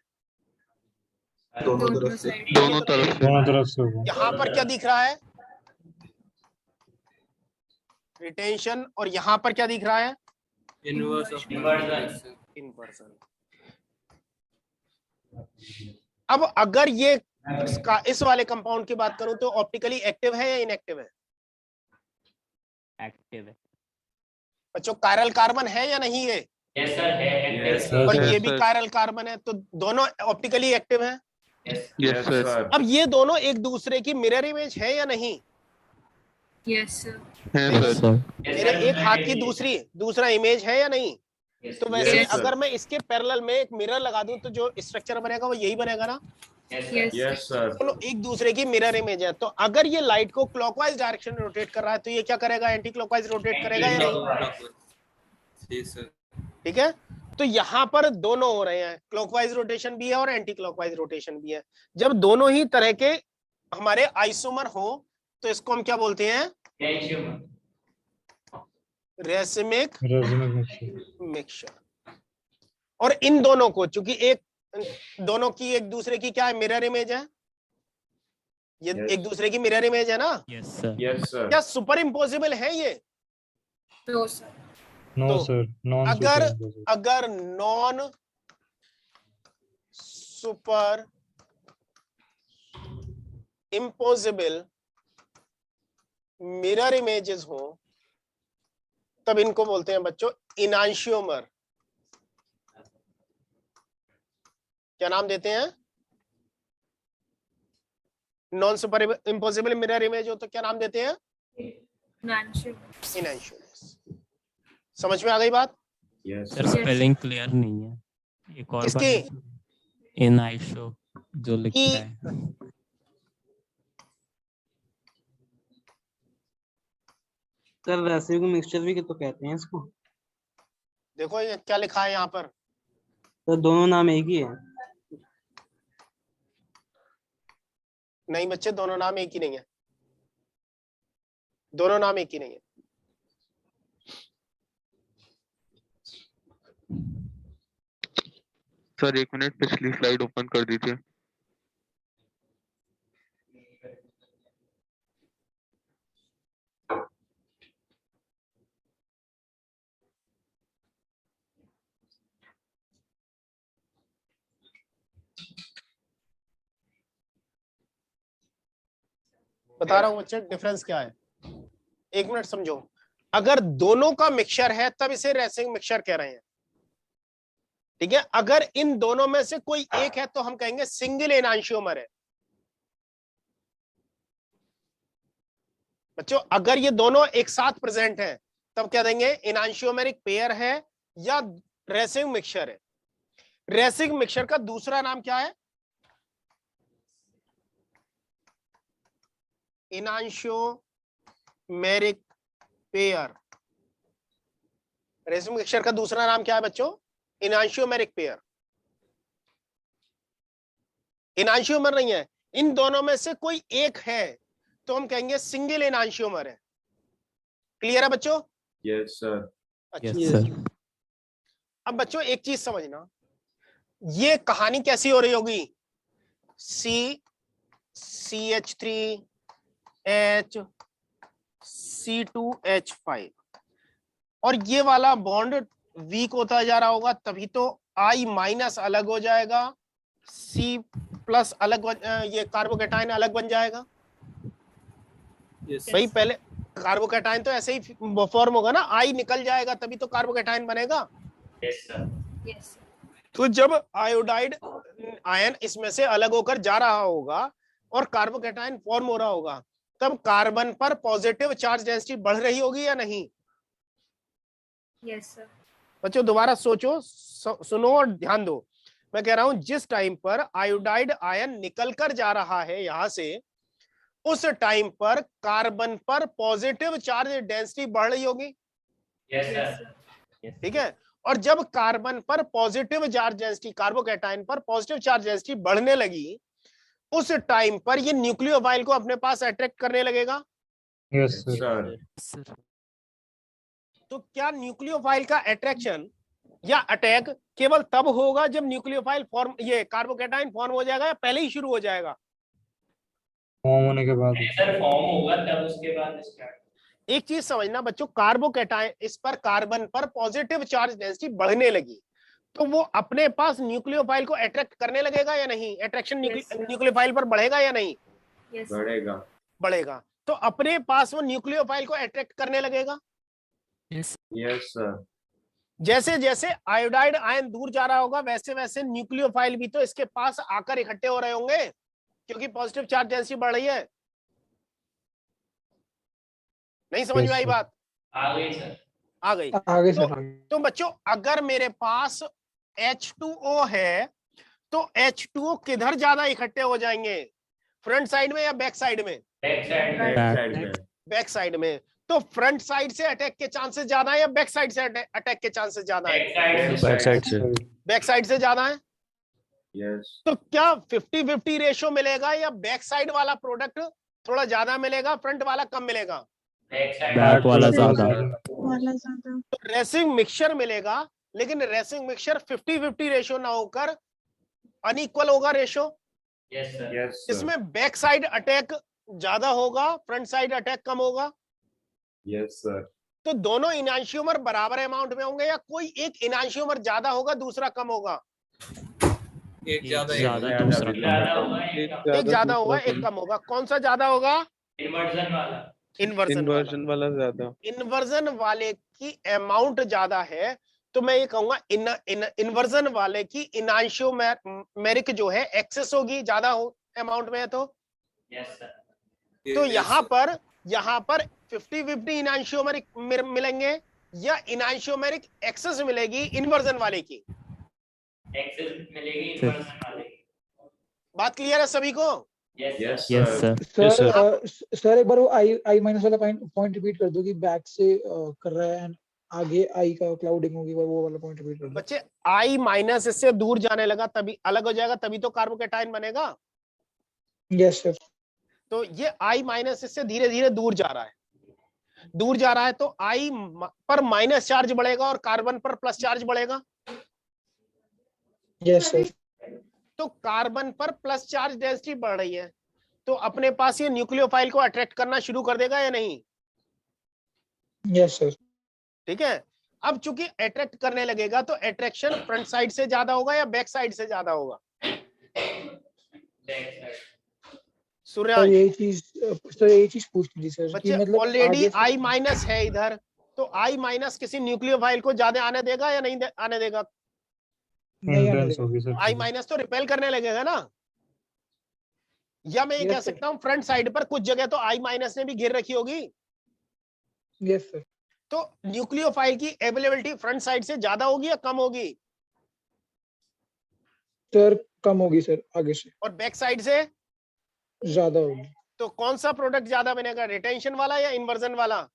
दोनों तरफ से। दोनों तरफ से होगा। यहाँ पर क्या दिख रहा है? रिटेंशन। और यहाँ पर क्या दिख रहा है? इन्वर्जन। अब अगर ये इस वाले कंपाउंड की बात करूं तो ऑप्टिकली एक्टिव है या इनएक्टिव है? एक्टिव है। बच्चों कायरल कार्बन है या नहीं है? यस सर है। और ये भी कायरल कार्बन है, तो दोनों ऑप्टिकली एक्टिव हैं। Yes sir. अब ये दोनों एक दूसरे की मिरर इमेज है या नहीं? Yes sir. है सर। मेरे एक हाथ की दूसरा इमेज है या नहीं? तो वैसे Yes, sir. अगर मैं इसके पैरेलल में एक मिरर लगा दूं तो जो स्ट्रक्चर बनेगा वो यही बनेगा ना? Yes sir. दोनों एक दूसरे की मिरर इमेज है। तो अगर ये लाइट को क्लॉकवाइज डायरेक्शन में रोटेट कर रहा है तो ये क्या करेगा? एंटी क्लॉकवाइज रोटेट करेगा या नहीं? ठीक है, तो यहाँ पर दोनों हो रहे हैं, क्लॉकवाइज रोटेशन भी है और एंटी क्लॉकवाइज रोटेशन भी है। जब दोनों ही तरह के हमारे आइसोमर हो तो इसको हम क्या बोलते हैं? Racemic mixture. और इन दोनों को, चूंकि दोनों की एक दूसरे की क्या है? मिरर इमेज है। ये एक दूसरे की मिरर इमेज है ना? Yes sir. Yes sir. क्या सुपर इम्पोसिबल है ये? No sir. No sir. Non अगर non super impossible mirror images हो तब इनको बोलते हैं बच्चों इनांशियोमर। क्या नाम देते हैं? Non super impossible mirror image हो तो क्या नाम देते हैं? इनांशियोमर। समझ में आ गई बात? यस सर स्पेलिंग क्लियर नहीं है, एक और किसकी? इन आइसो जो लिखा है। सर रेसिव मिक्सचर भी तो कहते हैं इसको। देखो ये क्या लिखा है यहाँ पर? तो दोनों नाम एक ही है। नहीं बच्चे, दोनों नाम एक ही नहीं है। दोनों नाम एक ही नहीं है। सर 1 मिनट, पिछली स्लाइड ओपन कर दीजिए। बता रहा हूं बच्चे डिफरेंस क्या है, 1 मिनट समझो। अगर दोनों का मिक्सचर है तब इसे रेसिंग मिक्सचर कह रहे हैं, ठीक है। अगर इन दोनों में से कोई एक है तो हम कहेंगे सिंगल एनांशियोमर है। बच्चों अगर ये दोनों एक साथ प्रेजेंट हैं तब क्या देंगे, एनांशियोमेरिक पेयर है या रेसिंग मिक्सचर है। रेसिंग मिक्सचर का दूसरा नाम क्या है, एनांशियोमेरिक पेयर। रेसिंग मिक्सचर का दूसरा नाम क्या है बच्चों, एनांशियोमेरिक पेयर। एनांशियोमर नहीं है, इन दोनों में से कोई एक है तो हम कहेंगे सिंगल एनांशियोमर है। क्लियर है बच्चों? Yes sir. अच्छा अब बच्चों एक चीज समझना, ये कहानी कैसी हो रही होगी, CH3H C2H5 और ये वाला बॉन्ड वीक होता जा रहा होगा, तभी तो I माइनस अलग हो जाएगा, C प्लस अलग ये कार्बोकेटाइन अलग बन जाएगा। भाई पहले कार्बोकेटाइन तो ऐसे ही फॉर्म होगा ना, I निकल जाएगा तभी तो कार्बोकेटाइन बनेगा। तो जब आयोडाइड आयन इसमें से अलग होकर जा रहा होगा और कार्बोकेटाइन फॉर्म हो रहा होगा, तब कार्बन पर पॉजिटिव चार्ज डेंसिटी बढ़ रही होगी या नहीं? Yes sir. बच्चों दोबारा सोचो, सुनो और ध्यान दो। मैं कह रहा हूं जिस टाइम पर आयोडाइड आयन निकल कर जा रहा है यहां से, उस टाइम पर कार्बन पर पॉजिटिव चार्ज डेंसिटी बढ़ रही होगी। Yes sir. ठीक है, और जब कार्बन पर पॉजिटिव चार्ज डेंसिटी, कार्बोकेटाइन पर पॉजिटिव चार्ज डेंसिटी बढ़ने लगी, उस टाइम पर ये न्यूक्लियोफाइल को अपने पास अट्रैक्ट करने लगेगा। Yes sir. तो क्या न्यूक्लियोफाइल का अट्रैक्शन या अटैक केवल तब होगा जब न्यूक्लियोफाइल फॉर्म, ये कार्बोकेटाइन फॉर्म हो जाएगा, या पहले ही शुरू हो जाएगा? फॉर्म होने के बाद सर फॉर्म होगा तब उसके बाद स्टार्ट। एक चीज समझना बच्चों, कार्बोकेटाइन इस पर कार्बन पर पॉजिटिव चार्ज डेंसिटी बढ़ने लगी तो वो अपने पास न्यूक्लियोफाइल को अट्रैक्ट करने लगेगा या नहीं? अट्रैक्शन न्यूक्लियोफाइल पर बढ़ेगा या नहीं? बढ़ेगा। बढ़ेगा। तो अपने पास वो न्यूक्लियोफाइल को अट्रैक्ट करने लगेगा। Yes sir. जैसे जैसे आयोडाइड आयन दूर जा रहा होगा वैसे वैसे न्यूक्लियोफाइल भी तो इसके पास आकर इकट्ठे हो रहे होंगे, क्योंकि पॉजिटिव चार्ज डेंसिटी बढ़ रही है। नहीं समझ में आई बात? आ गई सर। आ गई। तो बच्चों अगर मेरे पास H2O है तो H2O किधर ज्यादा इकट्ठे हो जाएंगे, फ्रंट साइड में या बैक साइड में? बैक साइड में। तो फ्रंट साइड से अटैक के चांसेस ज्यादा है या बैक साइड से अटैक के चांसेस ज्यादा है? बैक साइड से। बैक साइड से ज्यादा है। यस। तो क्या 50-50 रेशियो मिलेगा या बैक साइड वाला प्रोडक्ट थोड़ा ज्यादा मिलेगा, फ्रंट वाला कम मिलेगा? बैक वाला ज्यादा। तो रेसिंग मिक्सचर मिलेगा, लेकिन रेसिंग मिक्सचर 50-50 रेशियो ना होकर अनइक्वल होगा रेशियो। Yes sir. यस इसमें बैक साइड अटैक ज्यादा होगा, फ्रंट साइड अटैक कम होगा। Yes sir. तो दोनों इनांशियोमर बराबर अमाउंट में होंगे या कोई एक इनांशियोमर ज्यादा होगा दूसरा कम होगा? एक ज्यादा दूसरा एक ज्यादा होगा एक कम होगा। कौन सा ज्यादा होगा? इन्वर्जन वाला। इन्वर्जन वाला ज्यादा। इन्वर्जन वाले की अमाउंट ज्यादा है तो मैं ये कहूंगा इन्वर्जन वाले की इनांशियोमेरिक जो है एक्सेस होगी, ज्यादा हो अमाउंट में है तो। Yes sir. तो यहाँ पर 50-50 इनांशियोमेरिक मिलेंगे या इनांशियोमेरिक एक्सेस मिलेगी इन्वर्जन वाले की? एक्सेस मिलेगी इन्वर्जन वाले की। बात क्लियर है सभी को? Yes sir. सर एक बार वो आई माइनस वाला पॉइंट रिपीट कर दो कि बैक से कर रहा है एंड आगे आई का क्लाउडिंग होगी, वो वाला पॉइंट रिपीट कर दो। बच्चे आई माइनस इससे दूर जाने लगा तभी अलग हो जाएगा, तभी तो कार्बोकेटाइन बनेगा। Yes sir. तो ये आई माइनस इससे धीरे धीरे दूर जा रहा है, दूर जा रहा है तो आई पर माइनस चार्ज बढ़ेगा और कार्बन पर प्लस चार्ज बढ़ेगा। Yes sir. तो कार्बन पर प्लस चार्ज डेंसिटी बढ़ रही है, तो अपने पास ये न्यूक्लियोफाइल को अट्रैक्ट करना शुरू कर देगा या नहीं? Yes sir. ठीक है, अब चूंकि अट्रैक्ट करने लगेगा तो अट्रैक्शन फ्रंट साइड से ज्यादा होगा या बैक साइड से ज्यादा होगा? सूर्यांश, यही चीज पूछनी थी सर कि बच्चे मतलब ऑलरेडी आगे से- आई माइनस है इधर, तो आई माइनस किसी न्यूक्लियोफाइल को ज्यादा आने देगा या नहीं आने देगा? नहीं आने हिंड्रेंस देगा। होगी सर। आई माइनस तो रिपेल करने लगेगा ना। या मैं ये Yes, कह sir. सकता हूँ फ्रंट साइड पर कुछ जगह तो आई माइनस ने भी घेर रखी होगी, यस सर। तो न्यूक्लियोफाइल की अवेलेबिलिटी फ्रंट साइड से ज्यादा होगी या कम होगी? सर कम होगी सर आगे से, और बैक साइड से? ज्यादा होगी। तो कौन सा प्रोडक्ट ज्यादा बनेगा, रिटेंशन वाला या इन्वर्जन वाला?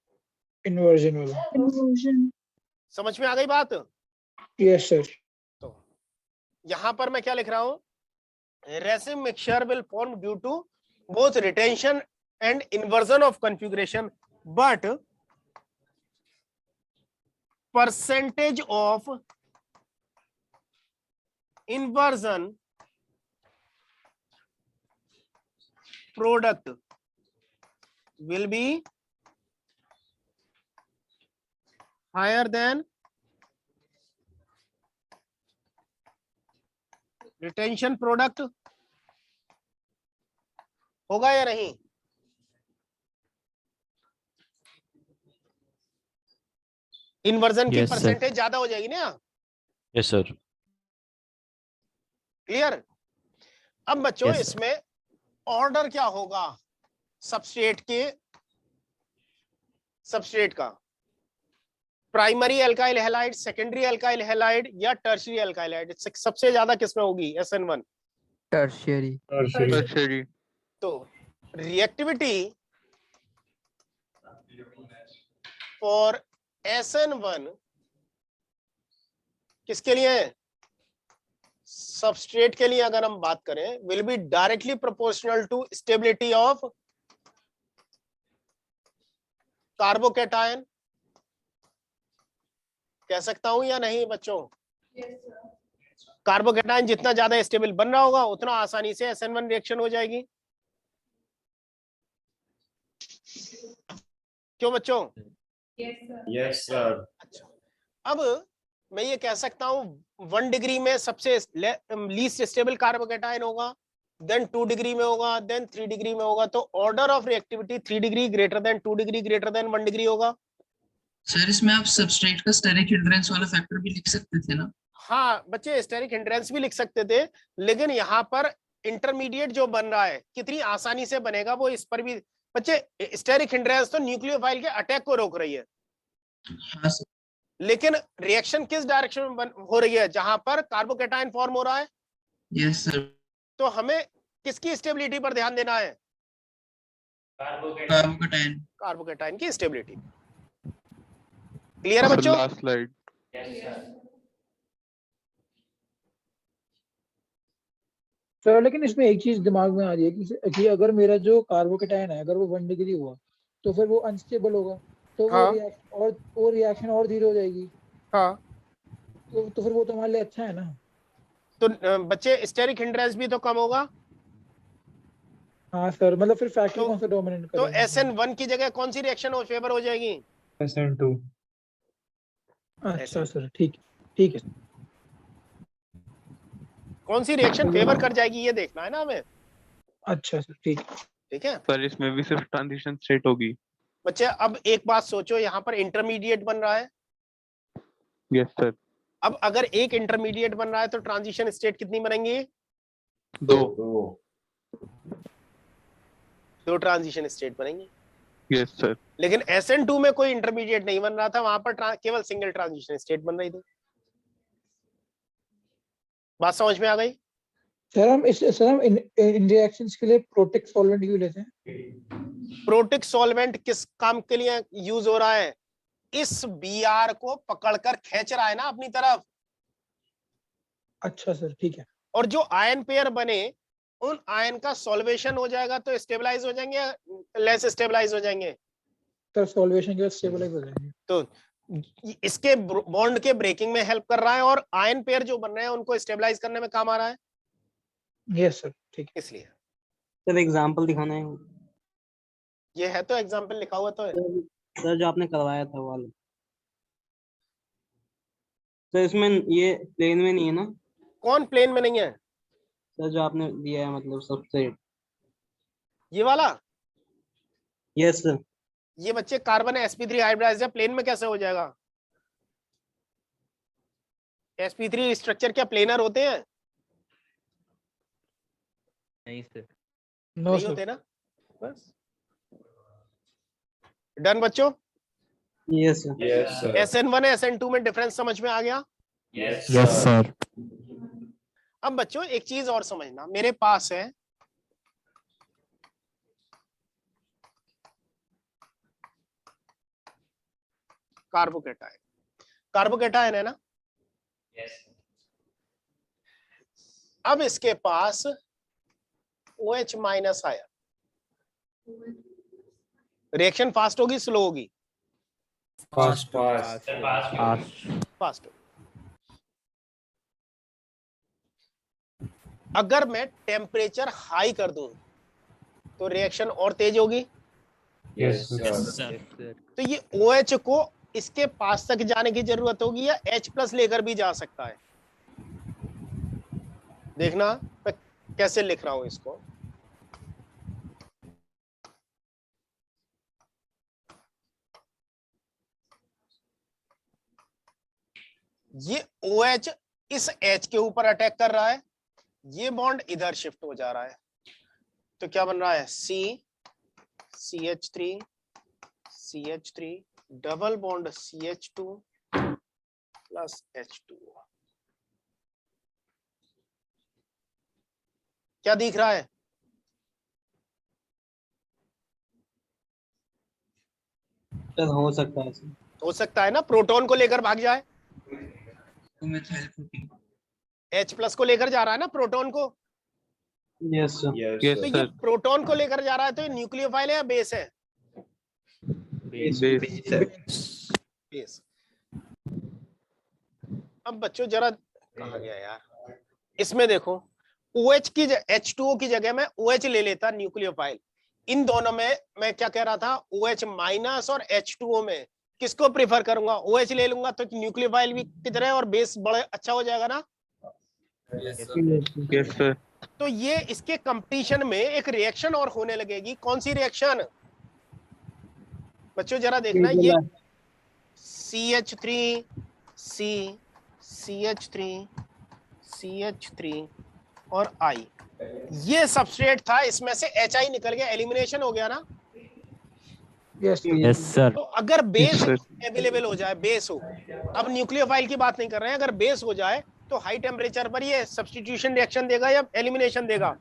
इन्वर्जन वाला। समझ में आ गई बात? Yes sir. तो यहां पर मैं क्या लिख रहा हूं, racemic mixture will form due to both retention and inversion of configuration, but percentage of inversion product will be higher than retention product, होगा या नहीं? इन्वर्जन की Yes, sir. परसेंटेज ज्यादा हो जाएगी ना? Yes sir. क्लियर? अब बच्चों Yes, sir. इसमें ऑर्डर क्या होगा सबस्ट्रेट का, primary alkyl halide, secondary alkyl halide या टर्शियरी एल्काइल हैलाइड? सबसे ज्यादा किसमें होगी? SN1 tertiary. टर्शियरी। तो रिएक्टिविटी फॉर SN1 किसके लिए है? सबस्ट्रेट के लिए अगर हम बात करें, will be directly proportional to stability of carbocation. कह सकता हूं या नहीं बच्चों? कार्बोकैटायन जितना ज्यादा स्टेबल बन रहा होगा उतना आसानी से SN1 रिएक्शन हो जाएगी। क्यों बच्चों? Yes sir. अच्छा, अब मैं ये कह सकता हूं 1 डिग्री में सबसे लीस्ट स्टेबल कार्बोकैटायन होगा, देन 2 डिग्री में होगा, देन 3 डिग्री में होगा, तो order of reactivity 3 degree greater than 2 degree greater than 1 degree होगा। सर इसमें आप सबस्ट्रेट का स्टेरिक हिंड्रेंस वाला फैक्टर भी लिख सकते थे ना? हाँ बच्चे, स्टेरिक हिंड्रेंस भी लिख सकते थे, लेकिन यहाँ पर इंटरमीडिएट जो बन रहा है कितनी आसानी से बनेगा वो इस पर भी। बच्चे स्टेरिक हिंड्रेंस तो न्यूक्लियोफाइल के अटैक को रोक रही है, हाँ सर। लेकिन रिएक्शन किस डायरेक्शन में हो रही है? जहां पर कार्बोकैटायन फॉर्म हो रहा है। Yes sir. तो हमें किसकी स्टेबिलिटी पर ध्यान देना है? कार्बोकैटायन। कार्बोकैटायन की स्टेबिलिटी। क्लियर है बच्चों? Last slide. सर लेकिन इसमें एक चीज दिमाग में आ रही है कि अगर मेरा जो कार्बोकैटायन है अगर वो 1 डिग्री हुआ तो फिर वो अनस्टेबल होगा, तो हाँ। वो रिएक्शन और धीरे हो जाएगी। हाँ, तो फिर वो तो हमारे लिए अच्छा है ना। तो बच्चे स्टेरिक हिंड्रेंस भी तो कम होगा। हाँ सर, मतलब फिर फैक्टर कौन सा डोमिनेट तो करेगा? SN1 की जगह कौन सी रिएक्शन हो फेवर हो जाएगी? SN2। अच्छा सर, ठीक है। कौन सी रिएक्शन फेवर कर जाएगी ये देखना है ना हमें। अच्छा सर, ठीक है सर इसमें भी सिर्फ ट्रांजिशन स्टेट होगी। बच्चे, अब एक बात सोचो, यहाँ पर इंटरमीडिएट बन रहा है। Yes sir. अब अगर एक इंटरमीडिएट बन रहा है तो ट्रांजिशन स्टेट कितनी बनेंगी? 2 ट्रांजिशन स्टेट बनेंगी। Yes sir. लेकिन SN2 में कोई इंटरमीडिएट नहीं बन रहा था, वहां पर केवल सिंगल ट्रांजिशन स्टेट बन रही थी। बात समझ में आ गई? सर हम इन रिएक्शंस के लिए प्रोटेक्ट सॉल्वेंट यूज लेते हैं। प्रोटेक्ट सॉल्वेंट किस काम के लिए यूज हो रहा है? इस Br को पकड़कर खींच रहा है ना अपनी तरफ। अच्छा सर, ठीक है। और जो आयन पेयर बने उन आयन का सॉल्वेशन हो जाएगा तो स्टेबलाइज हो जाएंगे या लेस स्टेबलाइज हो जाएंगे? सर सॉल्वेशन के बाद स्टेबलाइज हो जाएंगे। तो इसके बॉन्ड के ब्रेकिंग में हेल्प कर रहा है और आयन पेयर जो बन रहे हैं उनको स्टेबलाइज करने में काम आ रहा है। यस सर, ठीक है। इसलिए सर एग्जांपल दिखाना है ये है तो एग्जांपल लिखा हुआ तो है। सर जो आपने करवाया था वाला सर, इसमें ये प्लेन में नहीं है ना? कौन प्लेन में नहीं है? सर जो आपने दिया है मतलब सबसे ये वाला। Yes sir. ये बच्चे कार्बन sp3 हाइब्रिडाइज्ड है, प्लेन में कैसे हो जाएगा? sp3 स्ट्रक्चर क्या प्लेनर होते हैं? नहीं सर। नो नहीं होते ना। बस डन बच्चों। Yes sir. Yes, sir. SN1 SN2 में डिफरेंस समझ में आ गया? Yes sir. अब बच्चों एक चीज और समझना, मेरे पास है कार्बोकेटायन। कार्बोकेटायन है ना? यस अब इसके पास OH माइनस आया, रिएक्शन फास्ट होगी स्लो होगी? Fast. सर पास फास्ट होगी। अगर मैं टेम्परेचर हाई कर दूं तो रिएक्शन और तेज होगी। Yes, sir. सर तो ये OH को इसके पास तक जाने की जरूरत होगी या H+ लेकर भी जा सकता है? देखना मैं कैसे लिख रहा हूं इसको। ये OH इस H के ऊपर अटैक कर रहा है, ये बॉन्ड इधर शिफ्ट हो जा रहा है, तो क्या बन रहा है? CH3 double bond CH2 plus H2O। क्या दिख रहा है? सर हो सकता है सर। हो सकता है ना प्रोटॉन को लेकर भाग जाए। H+ को लेकर जा रहा है ना प्रोटॉन को। Yes sir. Yes, Yes, तो sir. ये sir. प्रोटॉन को लेकर जा रहा है तो ये न्यूक्लियोफाइल है या बेस है? बेस। अब बच्चों जरा कहा गया यार, इसमें देखो OH की H2O की जगह में OH ले लेता न्यूक्लियोफाइल। इन दोनों में मैं क्या कह रहा था, OH माइनस और H2O में किसको प्रेफर करूंगा? OH ले लूंगा तो न्यूक्लियोफाइल भी किधर है और बेस बड़ा अच्छा हो जाएगा ना। Yes, sir. तो ये इसके कंपटीशन में एक रिएक्शन और होने लगेगी। कौन सी रिएक्शन बच्चों जरा देखना, ये CH3 CH3 और I, ये सबस्ट्रेट था, इसमें से HI निकल गया, एलिमिनेशन हो गया ना। Yes yes sir. तो अगर बेस Yes, अवेलेबल हो जाए, बेस हो, अब न्यूक्लियोफाइल की बात नहीं कर रहे हैं, अगर बेस हो जाए तो हाई टेम्परेचर पर ये सब्स्टिट्यूशन रिएक्शन देगा या एलिमिनेशन देगा?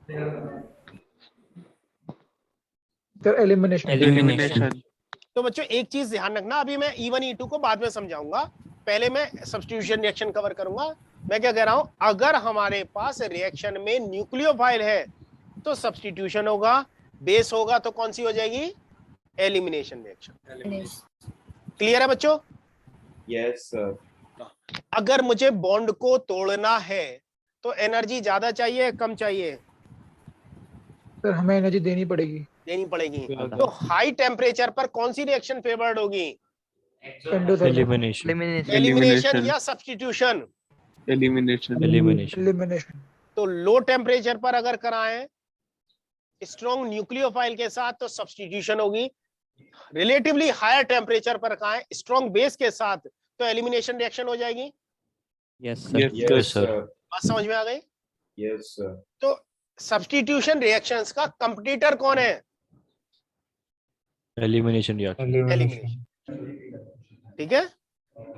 Sir elimination. Elimination. तो बच्चों एक चीज ध्यान रखना, अभी मैं E1 E2 को बाद में समझाऊंगा, पहले मैं सब्स्टिट्यूशन रिएक्शन कवर करूंगा। मैं क्या कह रहा हूं, अगर हमारे पास रिएक्शन में न्यूक्लियोफाइल है तो सब्स्टिट्यूशन होगा, बेस होगा तो कौन सी हो जाएगी? Elimination reaction. क्लियर है बच्चों? Yes, sir. अगर मुझे बॉन्ड को तोड़ना है तो एनर्जी ज्यादा चाहिए कम चाहिए? सर हमें एनर्जी देनी पड़ेगी। देनी पड़ेगी। तो हाई टेम्परेचर पर कौन सी रिएक्शन फेवर्ड होगी? एलिमिनेशन। एलिमिनेशन या सब्स्टिट्यूशन? एलिमिनेशन। तो लो टेम्परेचर पर अगर कराएं स्ट्रॉन्ग न्यूक्लियोफाइल के साथ तो सब्स्टिट्यूशन होगी, रिलेटिवली हायर टेम्परेचर पर कराएं स्ट्रॉन्ग बेस के साथ तो एलिमिनेशन रिएक्शन हो जाएगी। Yes Yes, sir. sir. बात समझ में आ गई? Yes, sir. तो सब्स्टिट्यूशन रिएक्शंस का कंपटीटर कौन है? Elimination reaction. एलिमिनेशन। ठीक है,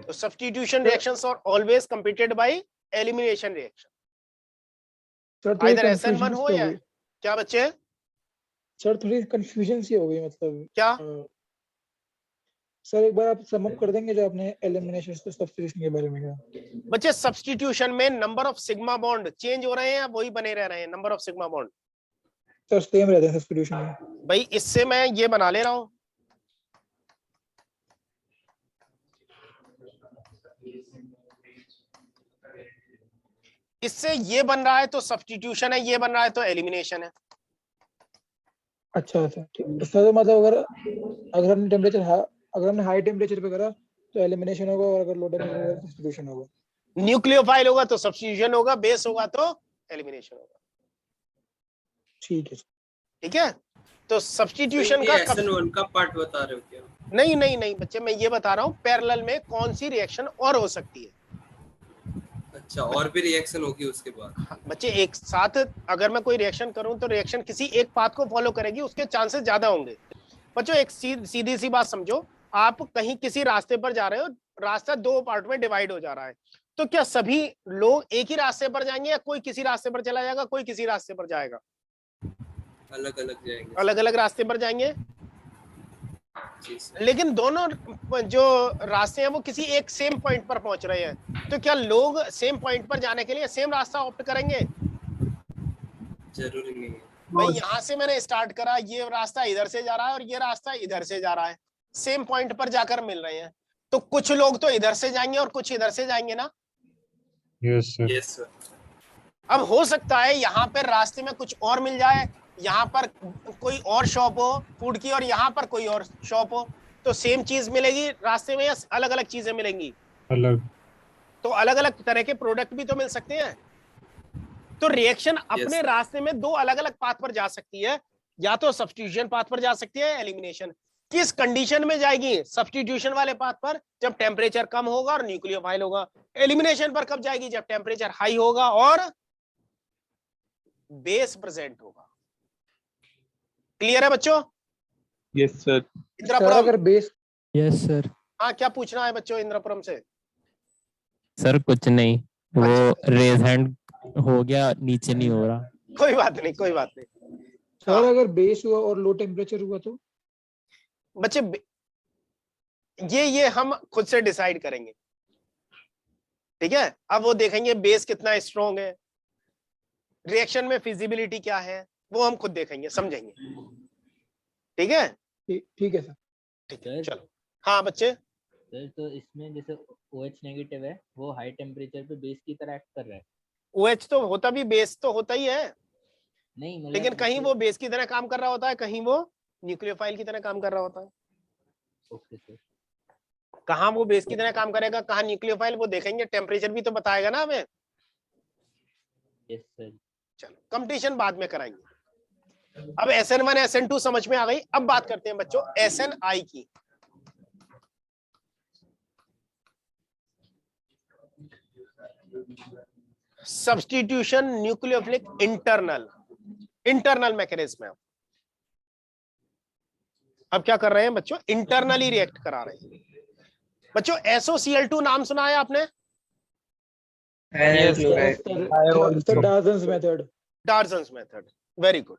तो substitution reactions are always competed by elimination reaction. Sir थोड़ी आइदर कंफ्यूजन SN1 हो सी या हो गई। क्या बच्चे? सर थोड़ी कंफ्यूजन सी हो गई, मतलब क्या? सर एक बार आप सम अप कर देंगे जो आपने एलिमिनेशन से सब्स्टिट्यूशन के बारे में कहा। बच्चे सब्स्टिट्यूशन में number of sigma bond change हो रहे हैं या वही बने रह रहे हैं? Number of sigma bond sir same रहता है सब्स्टिट्यूशन में। भाई इससे मैं ये बना ले रहा हूं, इससे ये बन रहा है तो सब्स्टिट्यूशन है, ये बन रहा है तो एलिमिनेशन है। अच्छा अच्छा ठीक। इसका तो मतलब अगर हमने अगर हमने हाई टेम्परेचर पे करा तो एलिमिनेशन होगा, और अगर लो टेम्परेचर पे करा तो सब्स्टिट्यूशन होगा। न्यूक्लियोफाइल होगा तो सब्स्टिट्यूशन होगा, बेस होगा तो एलिमिनेशन होगा। ठीक है। ठीक है, तो सब्स्टिट्यूशन का SN1 का पार्ट बता रहे हो क्या? नहीं नहीं नहीं बच्चे, मैं ये बता रहा हूँ पैरेलल में कौन सी रिएक्शन और हो सकती है। अच्छा, और भी रिएक्शन होगी उसके बाद? हाँ, बच्चे एक साथ अगर मैं कोई रिएक्शन करूं तो रिएक्शन किसी एक पाथ को फॉलो करेगी, उसके चांसेस ज्यादा होंगे। बच्चों एक सीधी सी बात समझो, आप कहीं किसी रास्ते पर जा रहे हो, रास्ता दो पार्ट में डिवाइड हो जा रहा है, तो क्या सभी लोग एक ही रास्ते पर जाएंगे या कोई किसी रास्ते पर चला जाएगा, कोई किसी रास्ते पर जाएगा? अलग अलग जाएंगे। अलग अलग रास्ते पर जाएंगे, लेकिन दोनों जो रास्ते हैं वो किसी एक सेम पॉइंट पर पहुंच रहे हैं, तो क्या लोग सेम पॉइंट पर जाने के लिए सेम रास्ता ऑप्ट करेंगे? जरूरी नहीं है भाई यहाँ से मैंने स्टार्ट करा, ये रास्ता इधर से जा रहा है और ये रास्ता इधर से जा रहा है, सेम पॉइंट पर जाकर मिल रहे हैं, तो कुछ लोग तो इधर से जाएंगे और कुछ इधर से जाएंगे ना। Yes sir. अब हो सकता है यहाँ पर रास्ते में कुछ और मिल जाए, यहाँ पर कोई और शॉप हो फूड की और यहाँ पर कोई और शॉप हो, तो सेम चीज मिलेगी रास्ते में या अलग अलग चीजें मिलेंगी? अलग। तो अलग अलग तरह के प्रोडक्ट भी तो मिल सकते हैं। तो रिएक्शन अपने रास्ते में दो अलग अलग पाथ पर जा सकती है, या तो सब्स्टिट्यूशन पाथ पर जा सकती है, एलिमिनेशन। किस कंडीशन में जाएगी? सब्स्टिट्यूशन वाले पाथ पर जब टेम्परेचर कम होगा और न्यूक्लियोफाइल होगा। एलिमिनेशन पर कब जाएगी? जब टेम्परेचर हाई होगा और बेस प्रेजेंट होगा। क्लियर है बच्चों? Yes sir. इंद्रपुरम, अगर बेस यस सर। हाँ क्या पूछना है बच्चों इंद्रपुरम से? सर कुछ नहीं, वो रेज हैंड हो गया, नीचे नहीं हो रहा। कोई बात नहीं, कोई बात नहीं। सर अगर बेस हुआ और लो टेम्परेचर हुआ तो? बच्चे ये हम खुद से डिसाइड करेंगे, ठीक है? अब वो देखेंगे बेस कितना स्ट्रॉन्ग है, रिएक्शन में फिजिबिलिटी क्या है, वो हम खुद देखेंगे, समझेंगे। ठीक है? ठीक है सर। ठीक है, चलो। हाँ बच्चे। सर तो इसमें जैसे OH नेगेटिव है, वो हाई टेम्परेचर पे बेस की तरह एक्ट कर रहा है। OH तो होता भी, बेस तो होता ही है, नहीं मतलब लेकिन कहीं वो बेस की तरह काम कर रहा होता है, कहीं वो न्यूक्लियोफाइल की तरह काम कर रहा होता है। Okay sir. कहाँ वो बेस की तरह काम करेगा, कहाँ न्यूक्लियोफाइल, वो देखेंगे। टेम्परेचर भी तो बताएगा ना हमें। Yes sir. चलो कंपटीशन बाद में कराएंगे। अब SN1 SN2 समझ में आ गई। अब बात करते हैं बच्चों SNI की। सब्स्टिट्यूशन न्यूक्लियोफिलिक इंटरनल मैकेनिज्म है। अब क्या कर रहे हैं बच्चों? इंटरनली रिएक्ट करा रहे हैं। बच्चों SOCl2 नाम सुना है आपने? डार्जन्स मेथड। Very good.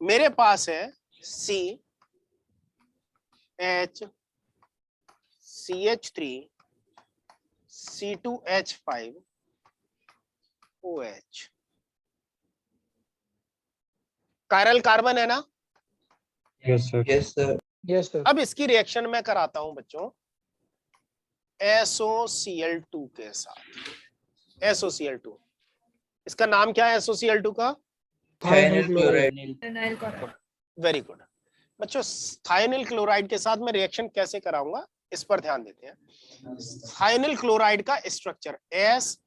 मेरे पास है CH3 C2H5 OH। Chiral carbon है ना? Yes sir. Yes sir. Yes sir. अब इसकी रिएक्शन मैं कराता हूं बच्चों SOCl2 के साथ। SOCl2, इसका नाम क्या है SOCl2 का? थायनिल क्लोराइड। वेरी गुड बच्चों। थायनिल क्लोराइड के साथ मैं रिएक्शन कैसे कराऊंगा, इस पर ध्यान देते हैं। थायनिल क्लोराइड का structure S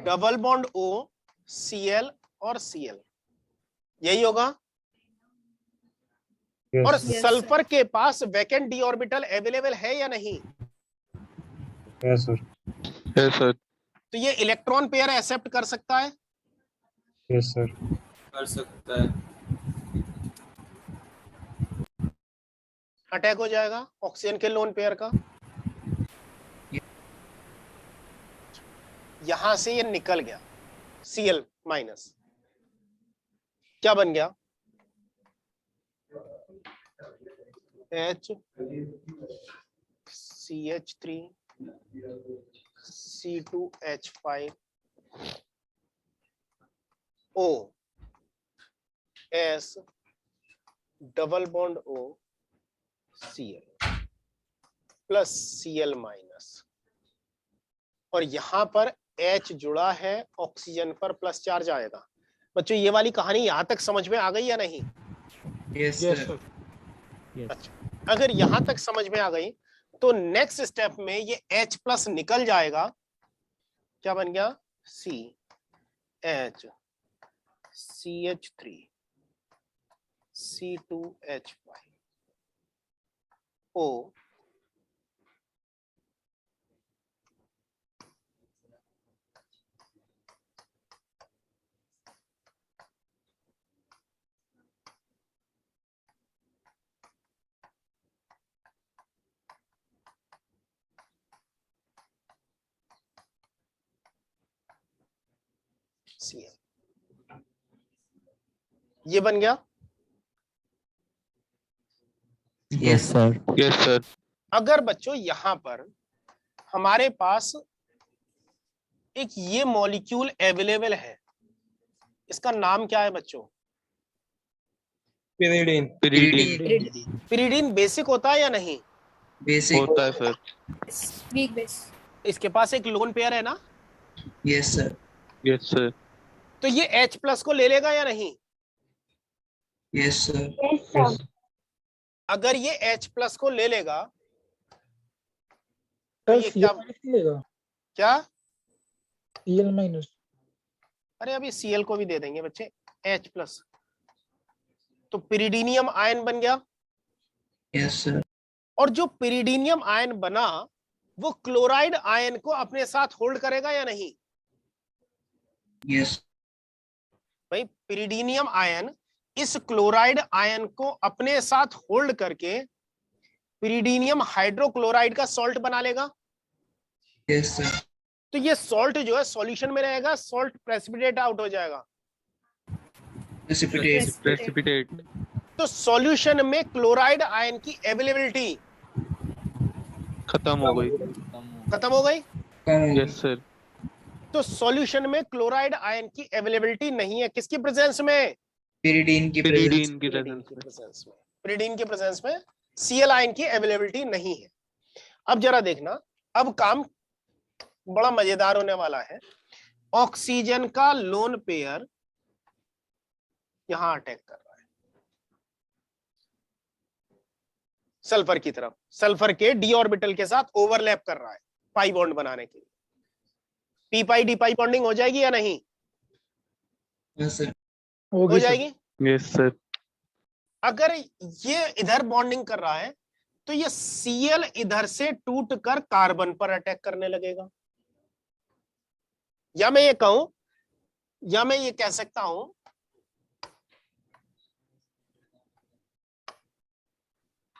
double bond O Cl और Cl, यही होगा। और सल्फर के पास वैकेंट डी ऑर्बिटल अवेलेबल है या नहीं? Yes sir. Yes sir. तो ये इलेक्ट्रॉन पेयर एक्सेप्ट कर सकता है? Yes sir. कर सकता है। अटैक हो जाएगा ऑक्सीजन के लोन पेयर का। यहां से ये निकल गया Cl माइनस, क्या बन गया? H CH3 C2H5 O S double bond O Cl plus Cl minus, और यहां पर H जुड़ा है ऑक्सीजन पर प्लस चार्ज आएगा। बच्चों ये वाली कहानी यहाँ तक समझ में आ गई या नहीं? Yes yes sir. सर। अच्छा, अगर यहाँ तक समझ में आ गई तो नेक्स्ट स्टेप में ये H प्लस निकल जाएगा, क्या बन गया? CH CH3 C2H5 O Cl। ये बन गया। Yes sir. Yes sir. अगर बच्चों यहां पर हमारे पास एक ये मॉलिक्यूल अवेलेबल है, इसका नाम क्या है बच्चों? pyridine। पिरीडीन। पिरीडीन बेसिक होता है या नहीं? बेसिक होता है सर। Weak base. इसके पास एक लोन पेयर है ना? Yes sir. Yes sir. तो ये H प्लस को ले लेगा या नहीं? Yes sir. अगर ये H प्लस को ले लेगा तो ये क्या लेगा? क्या? Cl minus. अरे अभी Cl को भी दे देंगे बच्चे, H प्लस। तो पिरीडीनियम आयन बन गया। Yes sir. और जो पिरीडीनियम आयन बना वो क्लोराइड आयन को अपने साथ होल्ड करेगा या नहीं? यस भाई पिरीडीनियम आयन इस क्लोराइड आयन को अपने साथ होल्ड करके पिरीडीनियम हाइड्रोक्लोराइड का सॉल्ट बना लेगा। Yes sir. तो ये सॉल्ट जो है सॉल्यूशन में रहेगा, सॉल्ट प्रेसिपिटेट आउट हो जाएगा। प्रेसिपिटेट। तो सॉल्यूशन में क्लोराइड आयन की अवेलेबिलिटी खत्म हो गई। खत्म हो गई। Yes sir. तो सॉल्यूशन में क्लोराइड आयन की अवेलेबिलिटी नहीं है, किसकी प्रेजेंस में? पिरीडीन की पिरीडीन की प्रेजेंस में। पिरीडीन की प्रेजेंस में Cl आयन की अवेलेबिलिटी नहीं है। अब जरा देखना, अब काम बड़ा मजेदार होने वाला है। ऑक्सीजन का लोन पेयर यहां अटैक कर रहा है सल्फर की तरफ, सल्फर के डी ऑर्बिटल के साथ ओवरलैप कर रहा है पाई बॉन्ड बनाने के लिए। पी पाई डी पाई बॉन्डिंग हो जाएगी या नहीं? Yes sir. हो जाएगी। Yes sir. अगर ये इधर बॉन्डिंग कर रहा है तो ये Cl इधर से टूट कर कार्बन पर अटैक करने लगेगा। या मैं ये कहूं, या मैं ये कह सकता हूं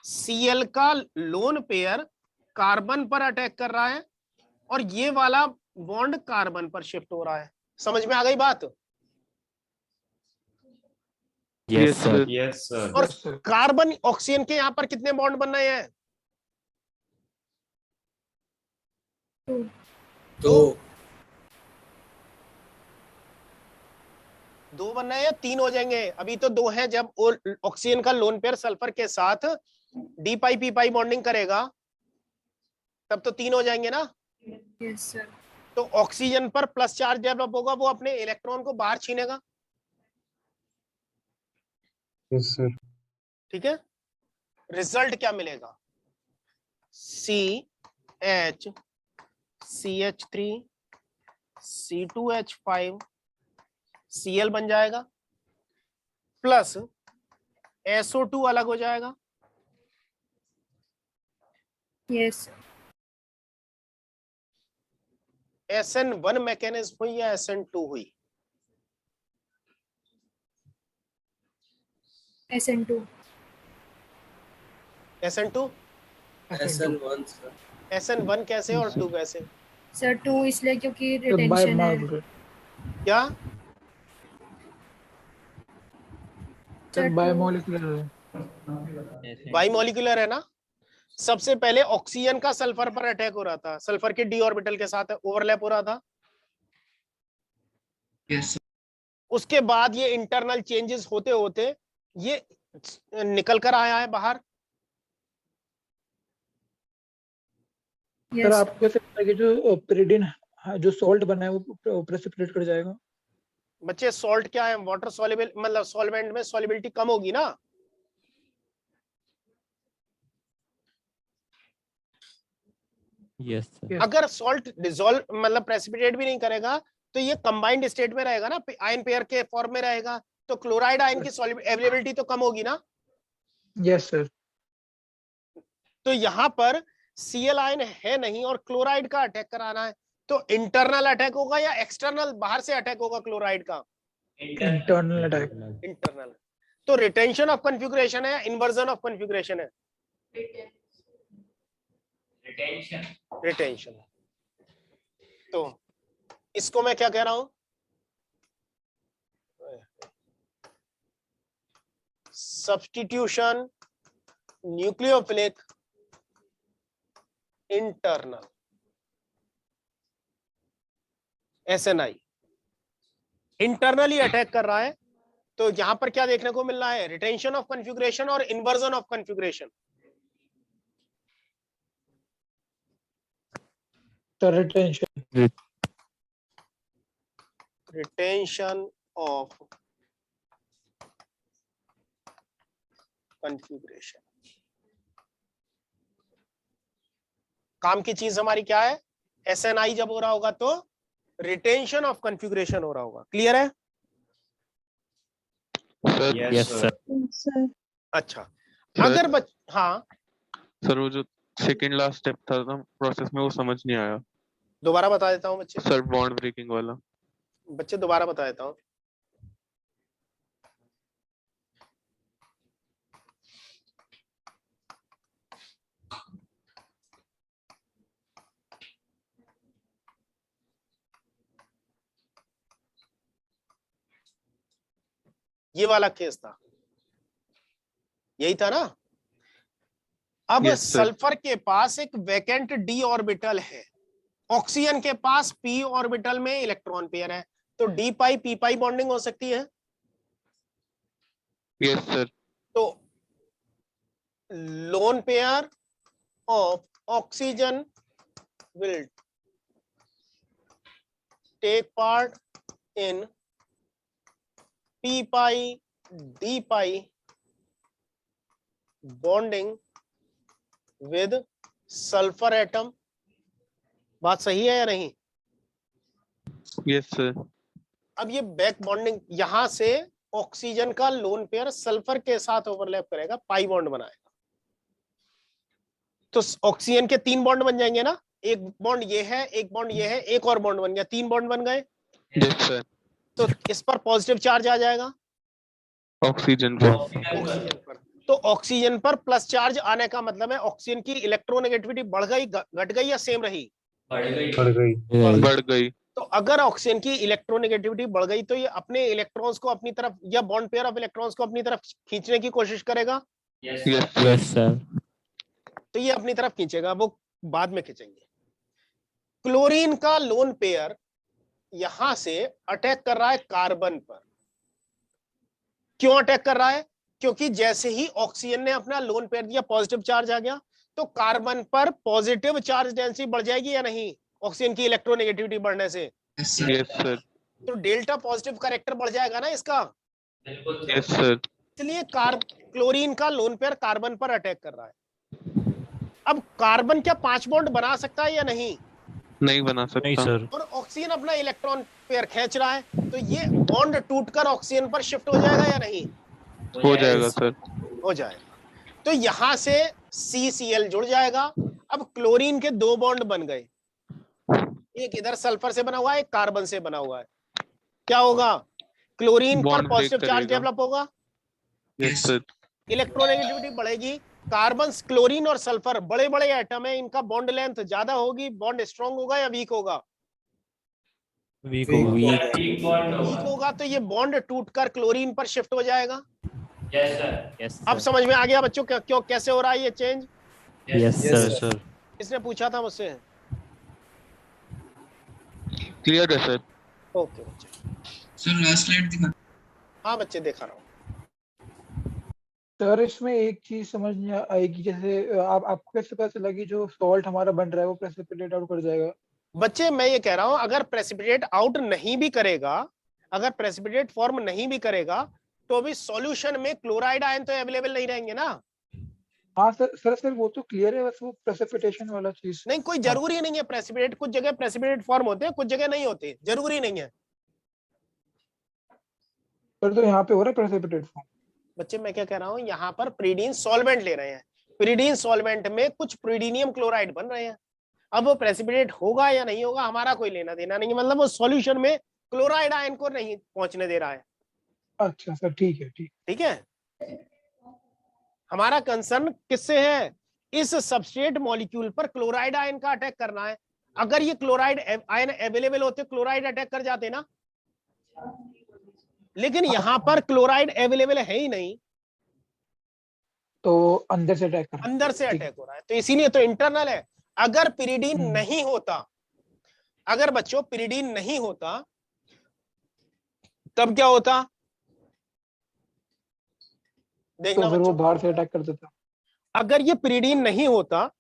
Cl का लोन पेयर कार्बन पर अटैक कर रहा है और ये वाला बॉन्ड कार्बन पर शिफ्ट हो रहा है। समझ में आ गई बात? Yes sir. Yes sir. और कार्बन ऑक्सीजन के यहां पर कितने बॉन्ड बन रहे हैं? दो बन रहे हैं, तीन हो जाएंगे। अभी तो दो हैं, जब ऑक्सीजन का लोन पेयर सल्फर के साथ डी पाई पी पाई बॉन्डिंग करेगा तब तो तीन हो जाएंगे ना। Yes sir. तो ऑक्सीजन पर प्लस चार्ज डेवलप होगा, वो अपने इलेक्ट्रॉन को बाहर छीनेगा। Yes sir. ठीक है, रिजल्ट क्या मिलेगा? CH CH3 C2H5 Cl बन जाएगा, प्लस SO2 अलग हो जाएगा। यस। SN1 मैकेनिज्म हुई या SN2 हुई? SN2। SN2। SN1 sir. SN1 कैसे और 2 कैसे? सर 2 इसलिए क्योंकि रिटेंशन है। क्या? बाइमोलिकुलर है ना। सबसे पहले ऑक्सीजन का सल्फर पर अटैक हो रहा था, सल्फर के डी ऑर्बिटल के साथ ओवरलैप हो रहा था। यस। उसके बाद ये इंटरनल चेंजेस होते होते ये निकल कर आया है बाहर। सर आपको कैसे पता कि जो पिरीडीन हाँ, जो सॉल्ट बना है वो प्रेसिपिटेट कर जाएगा। बच्चे सॉल्ट क्या है? वाटर सॉल्युबल, मतलब सॉल्वेंट में सॉल्युबिलिटी कम होगी ना। Yes sir. अगर सॉल्ट डिसॉल्व मतलब प्रेसिपिटेट भी नहीं करेगा तो ये कंबाइंड स्टेट में रहेगा ना, आयन पेयर के फॉर्म में रहेगा, तो क्लोराइड आयन की अवेलेबिलिटी तो कम होगी ना। Yes sir. तो यहाँ पर Cl आयन है नहीं और क्लोराइड का अटैक कराना है, तो इंटरनल अटैक होगा या एक्सटर्नल बाहर से अटैक होगा क्लोराइड का? Internal attack. इंटरनल। तो रिटेंशन ऑफ कॉन्फ़िगरेशन है, इन्वर्जन ऑफ कॉन्फ़िगरेशन है? रिटेंशन। तो इसको मैं क्या कह रहा हूं? Substitution nucleophilic internal SNI internally attack कर रहा है। तो यहां पर क्या देखने को मिल रहा है? रिटेंशन ऑफ कॉन्फ़िगरेशन और inversion of configuration. Retention of configuration. काम की चीज हमारी क्या है? SNI जब हो रहा होगा तो रिटेंशन ऑफ कॉन्फ़िगरेशन हो रहा होगा। क्लियर है? Yes sir. अच्छा, अगर हाँ सर, वो जो सेकंड लास्ट स्टेप था ना प्रोसेस में, वो समझ नहीं आया। दोबारा बता देता हूँ बच्चे। सर बॉन्ड ब्रेकिंग वाला। बच्चे दोबारा बता देता हूँ। ये वाला केस था, यही था ना। अब सल्फर के पास एक वैकेंट d ऑर्बिटल है, ऑक्सीजन के पास p ऑर्बिटल में इलेक्ट्रॉन पेयर है, तो d pi p pi bonding हो सकती है। Yes sir. तो lone pair of oxygen will take part in p pi d pi bonding with sulphur atom. बात सही है या नहीं? Yes sir. अब ये बैक बॉन्डिंग, यहां से ऑक्सीजन का लोन पेयर सल्फर के साथ ओवरलैप करेगा, पाई बॉन्ड बनाएगा, तो ऑक्सीजन के 3 बॉन्ड बन जाएंगे ना। एक बॉन्ड ये है, एक बॉन्ड ये है, एक और बॉन्ड बन गया, 3 बॉन्ड बन गए। Yes sir. तो इस पर पॉजिटिव चार्ज आ जाएगा ऑक्सीजन पर। ऑक्सीजन पर। तो ऑक्सीजन पर प्लस चार्ज आने का मतलब है ऑक्सीजन की इलेक्ट्रोनेगेटिविटी बढ़ गई, घट गई या सेम रही? बढ़ गई। तो अगर ऑक्सीजन की इलेक्ट्रोनेगेटिविटी बढ़ गई तो ये अपने इलेक्ट्रॉन्स को अपनी तरफ, या बॉन्ड पेयर ऑफ इलेक्ट्रॉन्स को अपनी तरफ खींचने की कोशिश करेगा। Yes sir. तो ये अपनी तरफ खींचेगा, वो बाद में खींचेंगे। क्लोरीन का लोन पेयर यहां से अटैक कर रहा है कार्बन पर। क्यों अटैक कर रहा है? क्योंकि जैसे ही ऑक्सीजन ने अपना लोन पेयर दिया, पॉजिटिव चार्ज आ गया, तो कार्बन पर पॉजिटिव चार्ज डेंसिटी बढ़ जाएगी या नहीं ऑक्सीजन की इलेक्ट्रोनेगेटिविटी बढ़ने से? Yes sir. तो डेल्टा पॉजिटिव करेक्टर बढ़ जाएगा ना इसका। Yes sir. इसलिए क्लोरीन का लोन पेयर कार्बन पर अटैक कर रहा है। अब कार्बन क्या 5 बॉन्ड बना सकता है या नहीं? नहीं बना सकता। नहीं सर। और ऑक्सीजन अपना इलेक्ट्रॉन पेयर खींच रहा है, तो ये बॉन्ड टूटकर ऑक्सीजन पर शिफ्ट हो जाएगा या नहीं? हो जाएगा सर। हो जाएगा। तो यहां से CCl जुड़ जाएगा। अब क्लोरीन के 2 बॉन्ड बन गए, एक इधर सल्फर से बना हुआ है, एक कार्बन से बना हुआ है। क्या होगा? क्लोरीन पर पॉजिटिव चार्ज डेवलप होगा। Yes sir. इलेक्ट्रोनेगेटिविटी बढ़ेगी। कार्बन, क्लोरीन और सल्फर बड़े बड़े एटम है, इनका बॉन्ड लेंथ ज्यादा होगी, बॉन्ड स्ट्रॉन्ग होगा या वीक होगा? वीक होगा। तो ये बॉन्ड टूटकर क्लोरीन पर शिफ्ट हो जाएगा। Yes sir. यस अब समझ में आ गया बच्चों क्यों कैसे हो रहा है ये चेंज? Yes sir. इसने पूछा था मुझसे। क्लियर है सर। ओके बच्चे। सर लास्ट स्लाइड दिखा। हाँ बच्चे दिखा रहा हूँ। सर इसमें एक चीज समझ नहीं आएगी, जैसे आपको कैसे पता चला कि जो सॉल्ट हमारा बन रहा है वो प्रेसिपिटेट आउट कर जाएगा? बच्चे मैं ये कह रहा हूं अगर प्रेसिपिटेट आउट नहीं भी करेगा, अगर प्रेसिपिटेट फॉर्म नहीं भी करेगा तो भी सॉल्यूशन में क्लोराइड आयन तो अवेलेबल नहीं रहेंगे ना। हाँ सर वो तो क्लियर है, बस वो प्रेसिपिटेशन वाला चीज नहीं, कोई जरूरी नहीं है प्रेसिपिटेट, कुछ जगह प्रेसिपिटेट फॉर्म होते हैं, कुछ जगह नहीं होते, जरूरी नहीं है। पर तो यहाँ पे हो रहा है प्रेसिपिटेट फॉर्म। बच्चे मैं क्या कह रहा हूँ, यहाँ पर प्रीडीन सॉल्वेंट ले रहे हैं, प्रीडीन सॉल्वेंट में कुछ प्रीडीनियम क्लोराइड बन रहे हैं। अब वो प्रेसिपिटेट होगा या नहीं होगा हमारा कोई लेना देना नहीं है, मतलब वो सॉल्यूशन में क्लोराइड आयन को नहीं पहुंचने दे रहा है। अच्छा सर, ठीक है ठीक है। हमारा कंसर्न किससे है, इस सबस्ट्रेट मॉलिक्यूल पर क्लोराइड आयन का अटैक करना है। अगर ये क्लोराइड आयन अवेलेबल होते क्लोराइड अटैक कर जाते ना, लेकिन यहां पर क्लोराइड अवेलेबल है ही नहीं, तो अंदर से अटैक कर, अंदर से अटैक हो रहा है, तो इसीलिए तो इंटरनल है। अगर पिरिडीन नहीं होता, अगर बच्चों पिरिडीन नहीं होता तब क्या होता, देखना तो फिर वो बच्चों, बाहर से अटैक कर देता। अगर ये पिरिडीन नहीं होता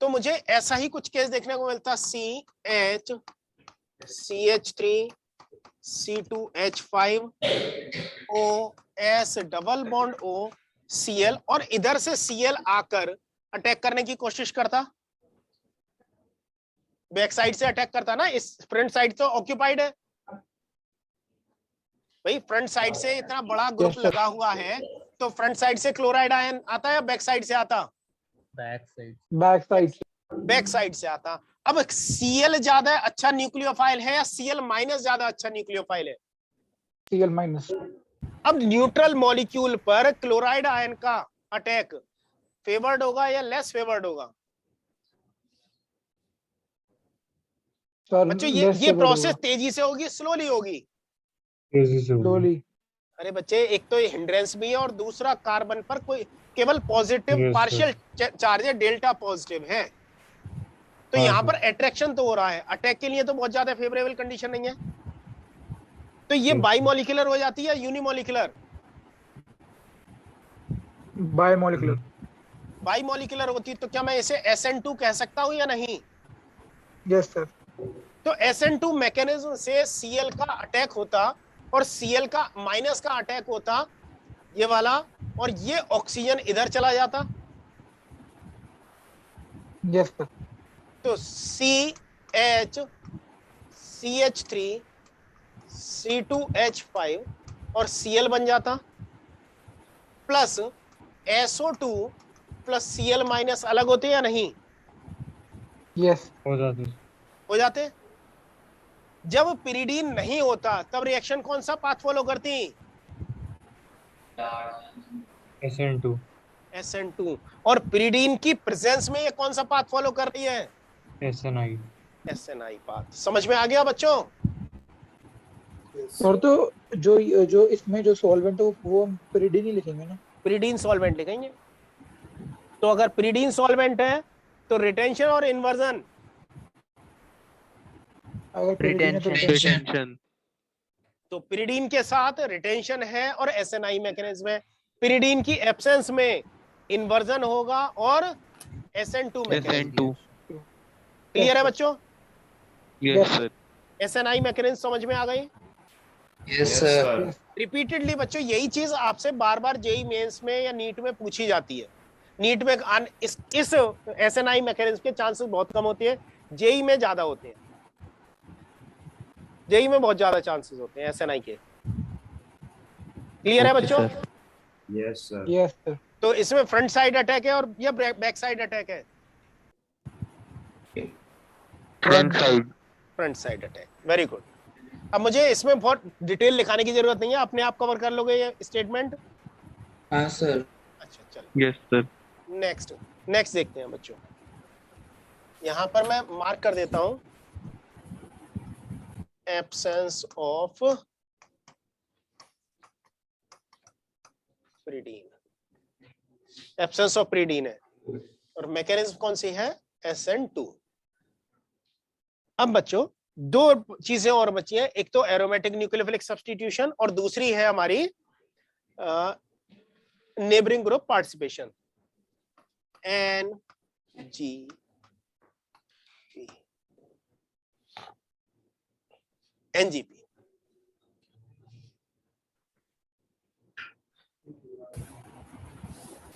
तो मुझे ऐसा ही कुछ केस देखने को मिलता, CH3 C2H5 OS double bond O Cl, और इधर से Cl आकर अटैक करने की कोशिश करता, बैक साइड से अटैक करता ना, इस फ्रंट साइड तो ऑक्यूपाइड है भाई, फ्रंट साइड से इतना बड़ा ग्रुप लगा हुआ है, तो फ्रंट साइड से क्लोराइड आयन आता है या बैक साइड से आता, बैक साइड से आता। अब Cl ज्यादा अच्छा न्यूक्लियोफाइल है या Cl माइनस ज्यादा अच्छा न्यूक्लियोफाइल है, Cl माइनस। अब न्यूट्रल मॉलिक्यूल पर क्लोराइड आयन का अटैक फेवर्ड होगा या लेस फेवर्ड होगा। बच्चों ये प्रोसेस तेजी से होगी स्लोली होगी, तेजी से स्लोली। अरे बच्चे एक तो ये हिंड्रेंस भी है और दूसरा कार्बन पर कोई केवल पॉजिटिव पार्शियल चार्ज है, डेल्टा पॉजिटिव है, तो यहाँ पर अट्रैक्शन तो हो रहा है, अटैक के लिए तो बहुत ज्यादा फेवरेबल कंडीशन नहीं है। तो ये बाइमोलिकुलर हो जाती है यूनिमोलिकुलर, बाइमोलिकुलर, बाइमोलिकुलर होती है, तो क्या मैं इसे SN2 कह सकता हूं या नहीं। Yes sir. तो SN2 मैकेनिज्म से Cl का अटैक होता और Cl का माइनस का अटैक होता, ये वाला, और ये ऑक्सीजन इधर चला जाता। Yes sir. तो CH3 C2H5 और Cl बन जाता, plus SO2 plus Cl minus अलग होते या नहीं, यस हो जाते। जब पिरिडीन नहीं होता तब रिएक्शन कौन सा पाथ फॉलो करती, SN2, और पिरिडीन की प्रेजेंस में ये कौन सा पाथ फॉलो कर रही है, SNI पाथ। समझ में आ गया बच्चों। और तो जो इसमें जो सॉल्वेंट है वो हम पिरिडीन ही लिखेंगे ना, पिरिडीन सॉल्वेंट लिखेंगे। तो अगर पिरिडीन सॉल्वेंट है तो रिटेंशन और इन्वर्जन, रिटेंशन, तो पिरिडीन के साथ रिटेंशन है और SNI मैकेनिज्म है, पिरिडीन की एब्सेंस में इन्वर्जन होगा और SN2 मैकेनिज्म। क्लियर है बच्चों। Yes sir. SNI मैकेनिज्म समझ में आ गई। Yes sir. रिपीटेडली बच्चों यही चीज आपसे बार बार जेई मेंस में या नीट में पूछी जाती है। नीट में इस SNI मैकेनिज्म के चांसेस बहुत कम होते हैं, जेई में ज्यादा होते हैं, जेई में बहुत ज्यादा चांसेस होते हैं SNI के। क्लियर है बच्चों। Yes sir. Yes sir. तो इसमें फ्रंट साइड अटैक है और या बैक साइड अटैक है, front side attack. Very good. अब मुझे इसमें बहुत डिटेल लिखाने की जरूरत नहीं है, अपने आप कवर कर लोगे ये स्टेटमेंट। हाँ सर। अच्छा चलो यस सर। नेक्स्ट देखते हैं बच्चों। यहां पर मैं मार्क कर देता हूं एब्सेंस ऑफ प्रीडीन, एब्सेंस ऑफ प्रीडीन है और मैकेनिज्म कौन सी है, SN2। अब बच्चों दो चीजें और बची हैं, एक तो एरोमेटिक न्यूक्लियोफिलिक सब्स्टिट्यूशन और दूसरी है हमारी neighbouring group participation, NG। NGP.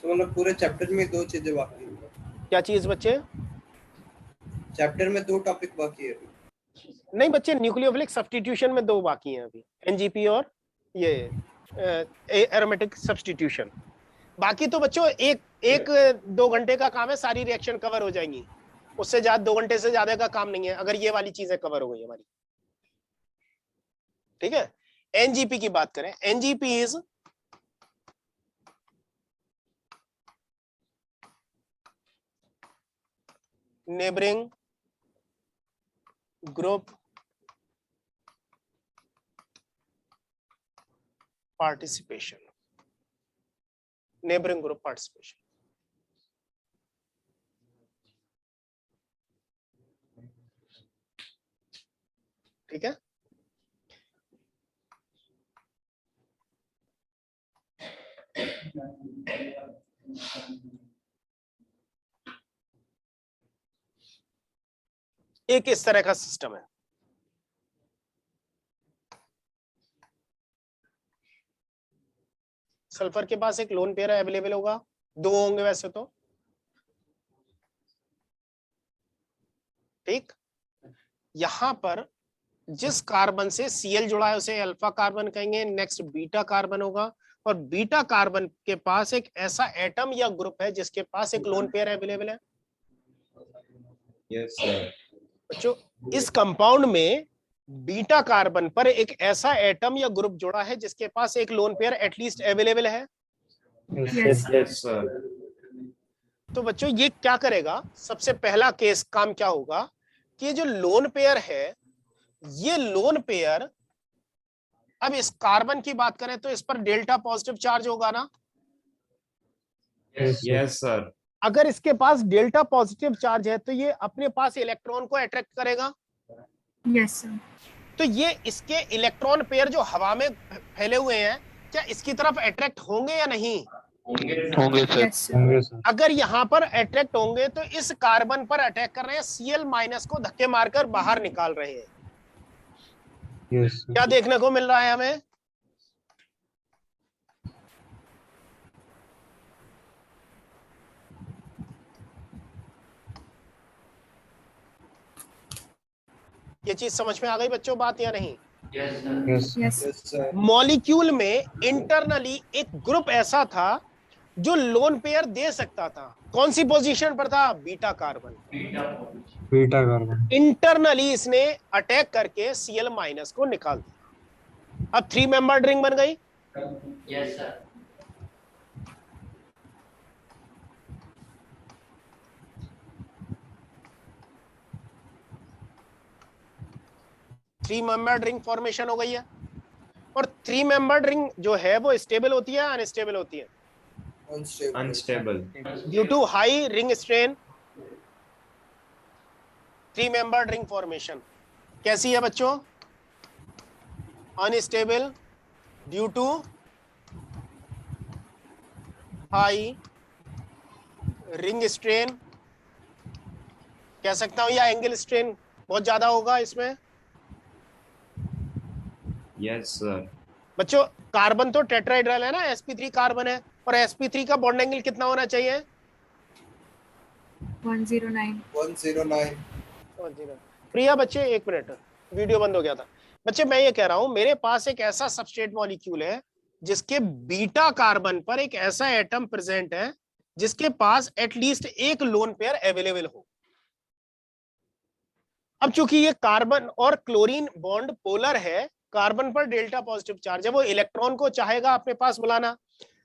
तो मतलब पूरे चैप्टर में 2 चीजें बाकी हैं। क्या चीज बच्चे? चैप्टर में 2 टॉपिक बाकी है। नहीं बच्चे, न्यूक्लियोफिलिक सब्स्टिट्यूशन में 2 बाकी हैं अभी, एनजीपी और ये एरोमेटिक सब्स्टिट्यूशन। बाकी तो बच्चों एक 2 घंटे का काम है, सारी रिएक्शन कवर हो जाएंगी, उससे ज्यादा 2 घंटे से ज्यादा का काम नहीं है अगर ये वाली चीजें कवर हो गई हमारी। ठीक है, एनजीपी की बात करें, NGP is neighbouring group participation, neighbouring group participation. ठीक है, एक इस तरह का सिस्टम है। सल्फर के पास एक लोन पेयर अवेलेबल होगा, 2 होंगे वैसे तो। ठीक, यहां पर जिस कार्बन से Cl जुड़ा है उसे अल्फा कार्बन कहेंगे, नेक्स्ट बीटा कार्बन होगा, और बीटा कार्बन के पास एक ऐसा एटम या ग्रुप है जिसके पास एक लोन पेयर अवेलेबल है। Yes sir. बच्चों, इस कंपाउंड में बीटा कार्बन पर एक ऐसा एटम या ग्रुप जुड़ा है जिसके पास एक लोन पेयर एटलीस्ट अवेलेबल है। Yes sir. तो बच्चों ये क्या करेगा, सबसे पहला केस काम क्या होगा कि ये जो लोन पेयर है, ये लोन पेयर, अब इस कार्बन की बात करें तो इस पर डेल्टा पॉजिटिव चार्ज होगा ना? Yes sir. अगर इसके पास डेल्टा पॉजिटिव चार्ज है तो ये अपने पास इलेक्ट्रॉन को अट्रैक्ट करेगा। Yes sir. तो ये इसके इलेक्ट्रॉन पेयर जो हवा में फैले हुए हैं, क्या इसकी तरफ अट्रैक्ट होंगे या नहीं? होंगे सर। अगर यहाँ पर अट्रैक्ट होंगे तो इस कार्बन पर अटैक कर रहे हैं, Cl- को धक्के मारकर बाहर निकाल रहे हैं। क्या देखने को मिल रहा है हमें? ये चीज समझ में आ गई बच्चों, बात या नहीं? यस मॉलिक्यूल में इंटरनली एक ग्रुप ऐसा था जो लोन पेयर दे सकता था। कौन सी पोजीशन पर था? Beta carbon. Beta carbon internally इसने अटैक करके Cl- को निकाल दिया। अब 3 मेंबर्ड रिंग बन गई। Yes sir. 3 membered ring formation हो गई है। और 3 मेंबर्ड रिंग जो है वो स्टेबल होती है, अनस्टेबल होती है? Unstable due to high ring strain. 3 membered ring formation कैसी है बच्चों? Unstable due to high ring strain कह सकता हूं, या एंगल स्ट्रेन बहुत ज्यादा होगा इसमें। Yes sir. बच्चों कार्बन तो टेट्राहेड्रल है ना, sp3 कार्बन है, और sp3 का बॉन्ड एंगल कितना होना चाहिए? 109। प्रिया बच्चे 1 मिनट, वीडियो बंद हो गया था। बच्चे मैं ये कह रहा हूं, मेरे पास एक ऐसा सबस्ट्रेट मॉलिक्यूल है जिसके बीटा कार्बन पर एक ऐसा एटम प्रेजेंट है जिसके पास एटलीस्ट एक लोन पेयर अवेलेबल हो। अब चूंकि ये कार्बन और क्लोरीन बॉन्ड पोलर है, कार्बन पर डेल्टा पॉजिटिव चार्ज है, वो इलेक्ट्रॉन को चाहेगा अपने पास बुलाना।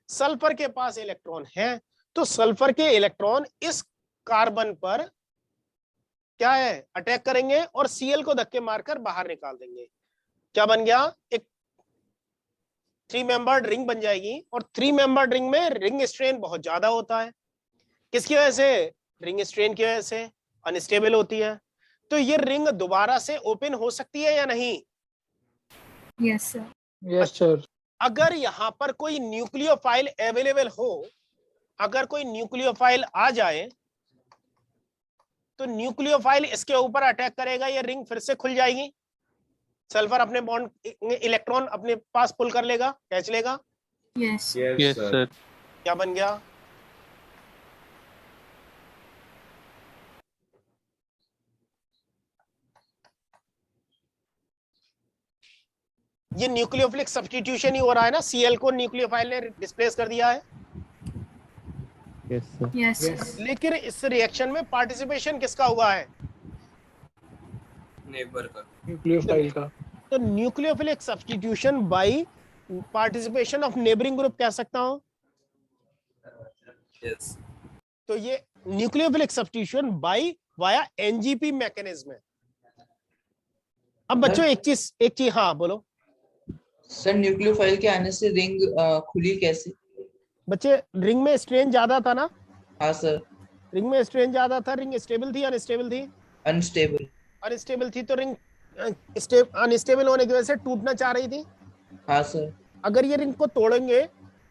सल्फर के पास इलेक्ट्रॉन है तो सल्फर के इलेक्ट्रॉन इस कार्बन पर क्या है, अटैक करेंगे और Cl को धक्के मारकर बाहर निकाल देंगे। क्या बन गया? एक 3 मेंबर्ड रिंग बन जाएगी। और 3 मेंबर्ड रिंग में रिंग स्ट्रेन बहुत ज्यादा होता है। किसकी वजह से? रिंग स्ट्रेन की वजह से अनस्टेबल होती है। तो ये रिंग दोबारा से ओपन हो सकती है या नहीं? Yes sir. Yes sir. अगर यहां पर कोई न्यूक्लियोफाइल अवेलेबल हो, अगर कोई न्यूक्लियोफाइल आ जाए तो न्यूक्लियोफाइल इसके ऊपर अटैक करेगा, ये रिंग फिर से खुल जाएगी। सल्फर अपने बॉन्ड इलेक्ट्रॉन अपने पास पुल कर लेगा, कैच लेगा। Yes. Yes sir. क्या बन गया? ये न्यूक्लियोफिलिक सब्स्टिट्यूशन ही हो रहा है ना, Cl को न्यूक्लियोफाइल ने डिस्प्लेस कर दिया है। Yes sir. Yes. लेकिन इस रिएक्शन में पार्टिसिपेशन किसका हुआ है? नेबर का, न्यूक्लियोफाइल का। तो nucleophilic substitution by participation of neighbouring group कह सकता हूं। यस। तो ये nucleophilic substitution by via NGP mechanism है। अब बच्चों एक चीज हाँ बोलो सर। न्यूक्लियोफाइल के आने से रिंग खुली कैसे? बच्चे, रिंग में स्ट्रेन ज्यादा था ना? हाँ सर। रिंग में स्ट्रेन ज्यादा था, रिंग स्टेबल थी अनस्टेबल थी? अनस्टेबल। अनस्टेबल थी, तो रिंग अनस्टेबल होने की वजह से टूटना चाह रही थी। हाँ सर। अगर ये रिंग को तोड़ेंगे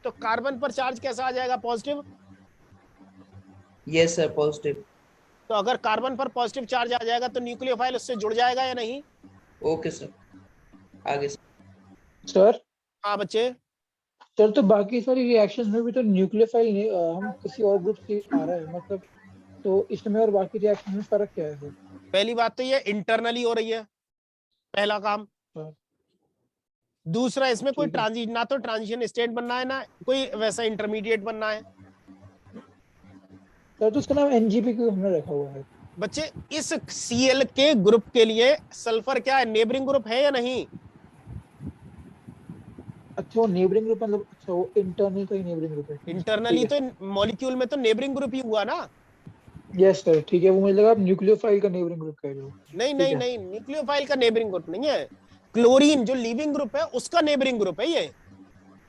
तो कार्बन पर चार्ज कैसा आ जाएगा? पॉजिटिव। Yes sir, positive. तो अगर कार्बन पर पॉजिटिव चार्ज आ जाएगा तो न्यूक्लियोफाइल उससे जुड़ जाएगा या नहीं? ओके सर, आगे सर। हाँ बच्चे। सर तो बाकी सारी रिएक्शन में भी तो न्यूक्लियोफाइल हम किसी और ग्रुप से आ रहा है, मतलब तो इसमें और बाकी रिएक्शन में फर्क क्या है सर? पहली बात तो ये इंटरनली हो रही है, पहला काम। दूसरा, इसमें कोई ट्रांजिशन, ना तो ट्रांजिशन स्टेट बनना है ना कोई वैसा इंटरमीडिएट बनना है। सर तो उसका नाम एनजीपी क्यों हमने रखा हुआ है? बच्चे, इस Cl के ग्रुप के लिए सल्फर क्या है? नेबरिंग ग्रुप है या नहीं? अच्छा, वो नेबरिंग ग्रुप मतलब, अच्छा वो इंटरनल का ही नेबरिंग ग्रुप है। इंटरनली तो मॉलिक्यूल में तो नेबरिंग ग्रुप ही हुआ ना। यस सर, ठीक है। वो मुझे लगा आप न्यूक्लियोफाइल का नेबरिंग ग्रुप कह रहे हो। नहीं, न्यूक्लियोफाइल का नेबरिंग ग्रुप नहीं है। क्लोरीन जो लीविंग ग्रुप है उसका नेबरिंग ग्रुप है ये।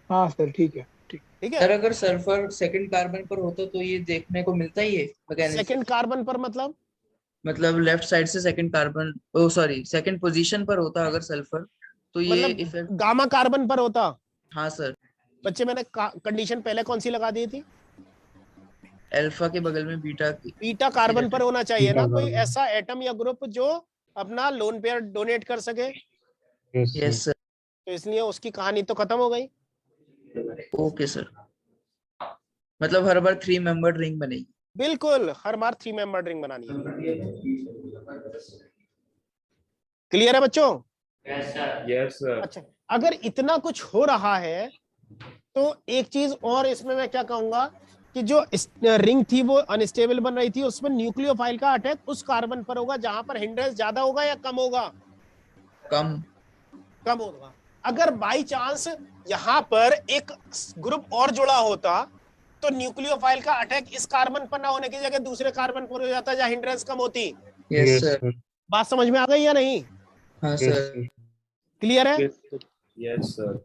हाँ सर, ठीक है, ठीक है। सर अगर सल्फर सेकंड कार्बन पर होता तो ये देखने को मिलता ही है। सेकंड कार्बन पर मतलब लेफ्ट साइड से सेकंड कार्बन, ओ सॉरी सेकंड पोजीशन पर होता अगर सल्फर, तो ये मतलब इफेक्ट गामा कार्बन पर होता। हाँ सर। बच्चे, मैंने कंडीशन पहले कौन सी लगा दी थी? अल्फा के बगल में बीटा कार्बन पर होना चाहिए ना कोई ऐसा एटम या ग्रुप जो अपना लोन पेयर डोनेट कर सके। Yes sir. तो इसलिए उसकी कहानी तो खत्म हो गई। ओके सर, मतलब हर बार 3 मेंबर्ड रिंग बनेगी। बिल्कुल, हर बार 3 मेंबर्ड रिंग बनानी है। क्लियर है बच्चों? Yes sir. अच्छा, अगर इतना कुछ हो रहा है तो एक चीज और इसमें मैं क्या कहूंगा कि जो रिंग थी वो अनस्टेबल बन रही थी, उसमें न्यूक्लियोफाइल का अटैक उस कार्बन पर होगा जहां पर हिंड्रेंस ज्यादा होगा या कम होगा? कम होगा। अगर बाई चांस यहाँ पर एक ग्रुप और जुड़ा होता तो न्यूक्लियोफाइल का अटैक इस कार्बन पर ना होने की जगह दूसरे कार्बन पर हो जाता जहां हिंड्रेंस कम होती। Yes sir. बात समझ में आ गई या नहीं? हाँ सर। क्लियर है? Yes sir.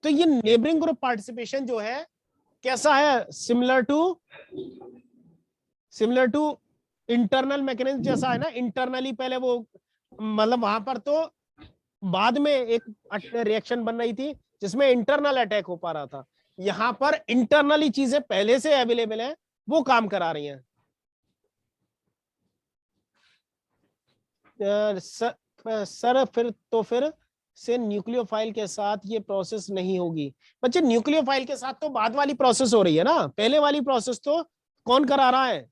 तो ये नेबरिंग ग्रुप पार्टिसिपेशन जो है कैसा है? सिमिलर टू इंटरनल मैकेनिज्म जैसा है ना। इंटरनली पहले वो मतलब वहां पर तो बाद में एक रिएक्शन बन रही थी जिसमें इंटरनल अटैक हो पा रहा था। यहां पर इंटरनली चीजें पहले से अवेलेबल है, वो काम करा रही हैं। सर फिर से न्यूक्लियोफाइल के साथ ये प्रोसेस नहीं होगी। बच्चे, न्यूक्लियोफाइल के साथ तो बाद वाली प्रोसेस हो रही है ना, पहले वाली प्रोसेस तो कौन करा रहा है?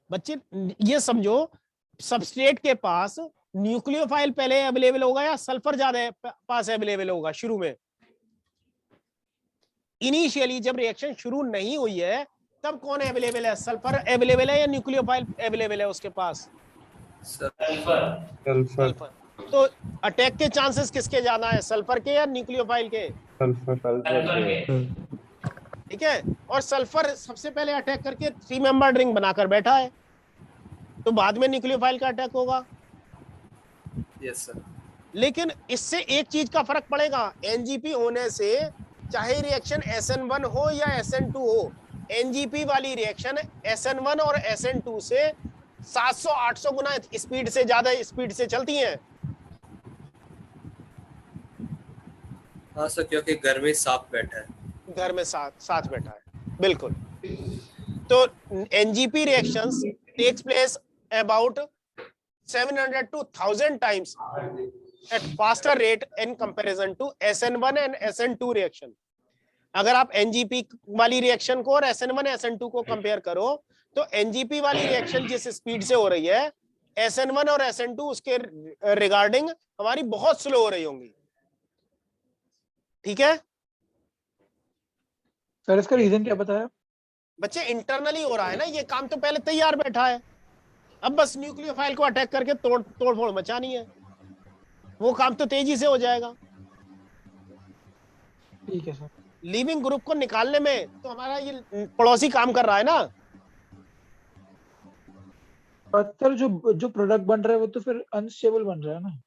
बच्चे ये समझो, सबस्ट्रेट के पास न्यूक्लियोफाइल पहले अवेलेबल होगा या सल्फर ज्यादा पास अवेलेबल होगा? शुरू में इनिशियली जब रिएक्शन शुरू नहीं हुई है तब कौन अवेलेबल है? सल्फर अवेलेबल है या न्यूक्लियोफाइल अवेलेबल है उसके पास? सल्फर। तो अटैक के चांसेस किसके ज्यादा है, सल्फर के या न्यूक्लियोफाइल के? ठीक है। और सल्फर सबसे पहले अटैक करके 3 मेंबर्ड रिंग बनाकर बैठा है, तो बाद में न्यूक्लियोफाइल का अटैक होगा। Yes sir. लेकिन इससे एक चीज का फर्क पड़ेगा, एनजीपी होने से चाहे रिएक्शन SN1 हो या SN2 हो, एनजीपी वाली रिएक्शन SN1 और SN2 से 700-800 गुना स्पीड से ज्यादा स्पीड से चलती हैं। हाँ सर, क्योंकि घर में सांप बैठा है। घर में साथ बैठा है, बिल्कुल। तो NGP reactions takes place about 700 to 1000 times at faster rate in comparison to SN1 and SN2 reaction. अगर आप NGP वाली रिएक्शन को और SN1 SN2 को कंपेयर करो तो NGP वाली रिएक्शन जिस स्पीड से हो रही है SN1 और SN2 उसके रिगार्डिंग हमारी बहुत स्लो हो रही होंगी। ठीक है सर, इसका रीजन क्या बताया? बच्चे इंटरनली हो रहा है ना ये काम, तो पहले तैयार बैठा है, अब बस न्यूक्लियोफाइल को अटैक करके तोड़ फोड़ मचानी है, वो काम तो तेजी से हो जाएगा। ठीक है सर। लीविंग ग्रुप को निकालने में तो हमारा ये पड़ोसी काम कर रहा है ना। सर जो प्रोडक्ट बन रहा है वो तो फिर अनस्टेबल बन रहा है ना।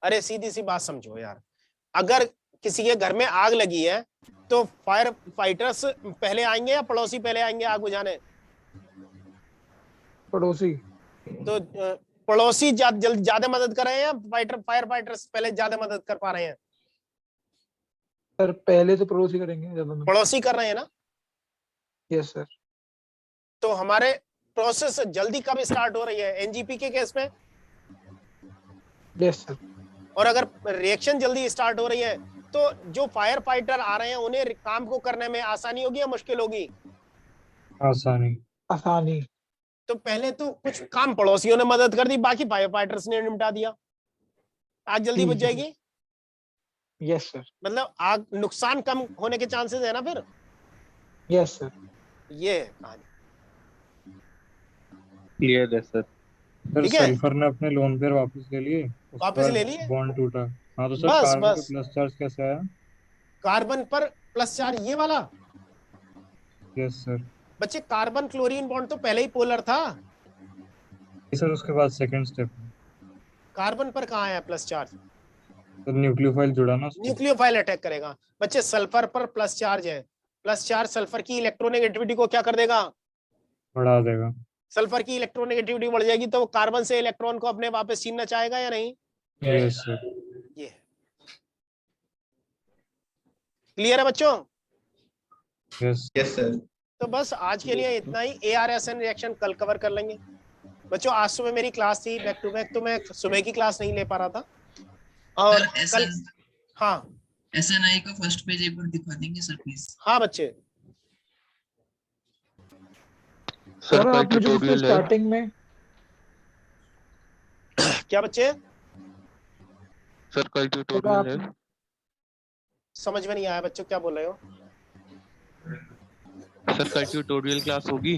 अरे सीधी सी बात समझो यार, अगर किसी के घर में आग लगी है तो फायर फाइटर्स पहले आएंगे या पड़ोसी पहले आएंगे आग बुझाने? पड़ोसी। तो पड़ोसी ज्यादा मदद कर रहे हैं या फायर फाइटर्स पहले ज्यादा मदद कर पा रहे हैं? सर पहले तो पड़ोसी करेंगे, पड़ोसी कर रहे हैं ना। Yes sir. तो हमारे प्रोसेस जल्दी कब स्टार्ट हो रही है? एनजीपी के केस में। Yes sir. और अगर रिएक्शन जल्दी स्टार्ट हो रही है तो जो फायर फाइटर आ रहे हैं उन्हें काम को करने में आसानी होगी या मुश्किल होगी? आसानी। तो पहले तो कुछ काम पड़ोसियों ने मदद कर दी, बाकी फायर फाइटर्स ने निपटा दिया, आग जल्दी बुझ जाएगी। Yes sir. मतलब आग नुकसान कम होने के चांसेस है ना फिर। Yes sir. ये कहानी क्लियर है सर। सर सल्फर ने अपने लोन पेयर वापस ले लिए, वापस ले लिए, बॉन्ड टूटा। हाँ तो सर बस कार्बन बस पे प्लस चार्ज कैसे आया? कार्बन पर प्लस चार्ज ये वाला। Yes sir. बच्चे कार्बन क्लोरीन बॉन्ड तो पहले ही पोलर था सर, उसके बाद सेकंड स्टेप कार्बन पर कहाँ है प्लस चार्ज? तो न्यूक्लियोफाइल जुड़ा ना, न्यूक्लियोफाइल अटैक करेगा। बच्चे सल्फर पर प्लस चार्ज है, प्लस चार्ज सल्फर की इलेक्ट्रोनेगेटिविटी को क्या कर देगा? बढ़ा देगा। सल्फर की इलेक्ट्रोनेगेटिविटी बढ़ जाएगी तो वो कार्बन से इलेक्ट्रॉन को अपने वापस छीनना चाहेगा या नहीं? Yes sir. ये क्लियर है बच्चों? Yes sir. तो बस आज के लिए इतना ही। ARSN रिएक्शन कल कवर कर लेंगे बच्चों। आज सुबह मेरी क्लास थी बैक टू बैक, तो मैं सुबह की क्लास नहीं ले पा रहा था। और कल हाँ SNI का फर्स्ट पेज एक बार दिखा देंगे सर प्लीज? हाँ बच्चे। सर कल ट्यूटोरियल है स्टार्टिंग में। क्या बच्चे? सर कल ट्यूटोरियल है। समझ में नहीं आया बच्चों, क्या बोल रहे हो? सर कल ट्यूटोरियल क्लास होगी?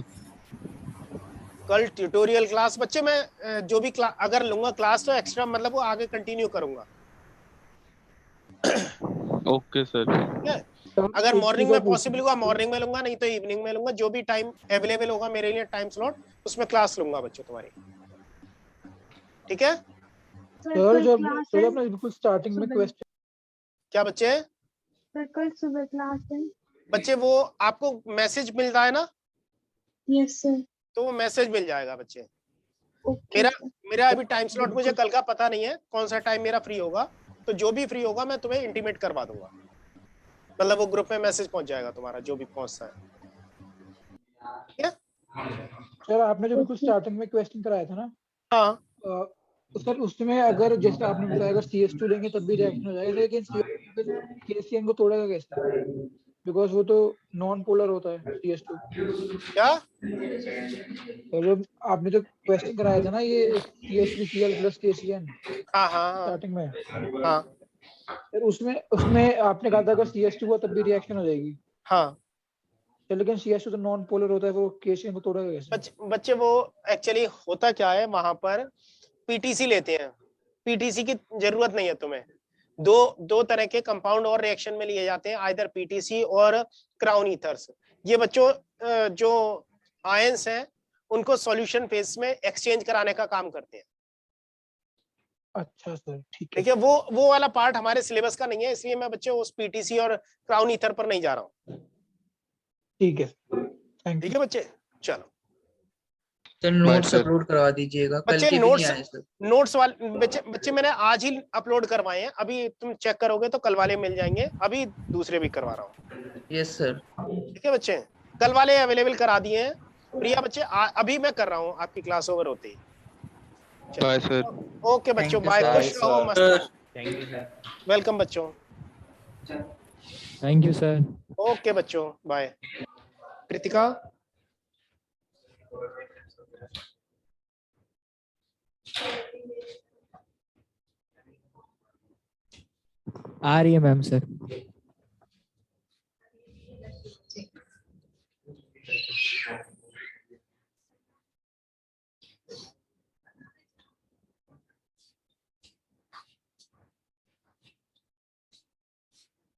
कल ट्यूटोरियल क्लास बच्चे मैं जो भी अगर लूंगा क्लास तो एक्स्ट्रा मतलब वो आगे कंटिन्यू करूंगा। Okay sir. ठीक है, अगर मॉर्निंग में पॉसिबल हुआ मॉर्निंग में लूंगा, नहीं तो इवनिंग में लूंगा। जो भी टाइम अवेलेबल होगा मेरे लिए टाइम स्लॉट उसमें क्लास लूंगा बच्चों तुम्हारी। ठीक है सर, जो अपना बिल्कुल स्टार्टिंग में क्वेश्चन। क्या बच्चे? सर कल सुबह क्लास है बच्चे, वो आपको मैसेज मिल रहा है ना? Yes sir. तो वो मैसेज मिल जाएगा बच्चे। मेरा अभी टाइम स्लॉट मुझे कल का पता नहीं है कौन सा टाइम मेरा फ्री होगा, तो जो भी फ्री होगा मैं तुम्हें इंटीमेट करवा दूंगा। मतलब वो ग्रुप में मैसेज पहुंच जाएगा तुम्हारा जो भी पहुंचता है। ठीक है सर, आपने जो बिल्कुल स्टार्टिंग में क्वेश्चन कराया था ना, हाँ सर उसमें अगर जैसे आपने बताया अगर CS2 लेंगे तब भी रिएक्शन हो जाएगा, लेकिन KCN को तोड़ेगा कैसे? बिकॉज वो तो नॉन पोलर होता है CS2। क्या? तो जब आपने जो क्वेश्चन कराया था ना ये CH3Cl + KCN स्टार्टिंग में, हाँ फिर उसमें आपने कहा था अगर CS2 हुआ तब भी रिएक्शन हो जाएगी। हाँ लेकिन CS2 तो नॉन पोलर होता है, वो KCN को तोड़ेगा कैसे? बच्चे वो एक्चुअली होता क्या है, वहां पर PTC लेते हैं। PTC की जरूरत नहीं है तुम्हें। दो तरह के कंपाउंड और रिएक्शन में लिए जाते हैं, आइदर PTC और क्राउन ईथर्स। ये बच्चों जो आयंस हैं उनको सॉल्यूशन फेज में एक्सचेंज कराने का काम करते हैं। अच्छा सर, ठीक है। वो वाला पार्ट हमारे सिलेबस का नहीं है, इसलिए मैं बच्चों उस PTC और क्राउन ईथर पर नहीं जा रहा हूँ। ठीक है, ठीक है बच्चे, चलो सर नोट्स अपलोड करवा दीजिएगा। कल के भी नहीं आए सर नोट्स वाले बच्चे मैंने आज ही अपलोड करवाए हैं। अभी तुम चेक करोगे तो कल वाले मिल जाएंगे, अभी दूसरे भी करवा रहा हूँ। Yes sir. ठीक है बच्चे, कल वाले अवेलेबल करा दिए हैं। प्रिया बच्चे अभी मैं कर रहा हूँ, आपकी क्लास ओवर होती है। Bye sir. ओके बच्चों, बाय। खुश रहो, मस्त रहो। Thank you sir. वेलकम बच्चों। Thank you sir. ओके बच्चों, बाय। कृतिका। आ रही है मैम सर।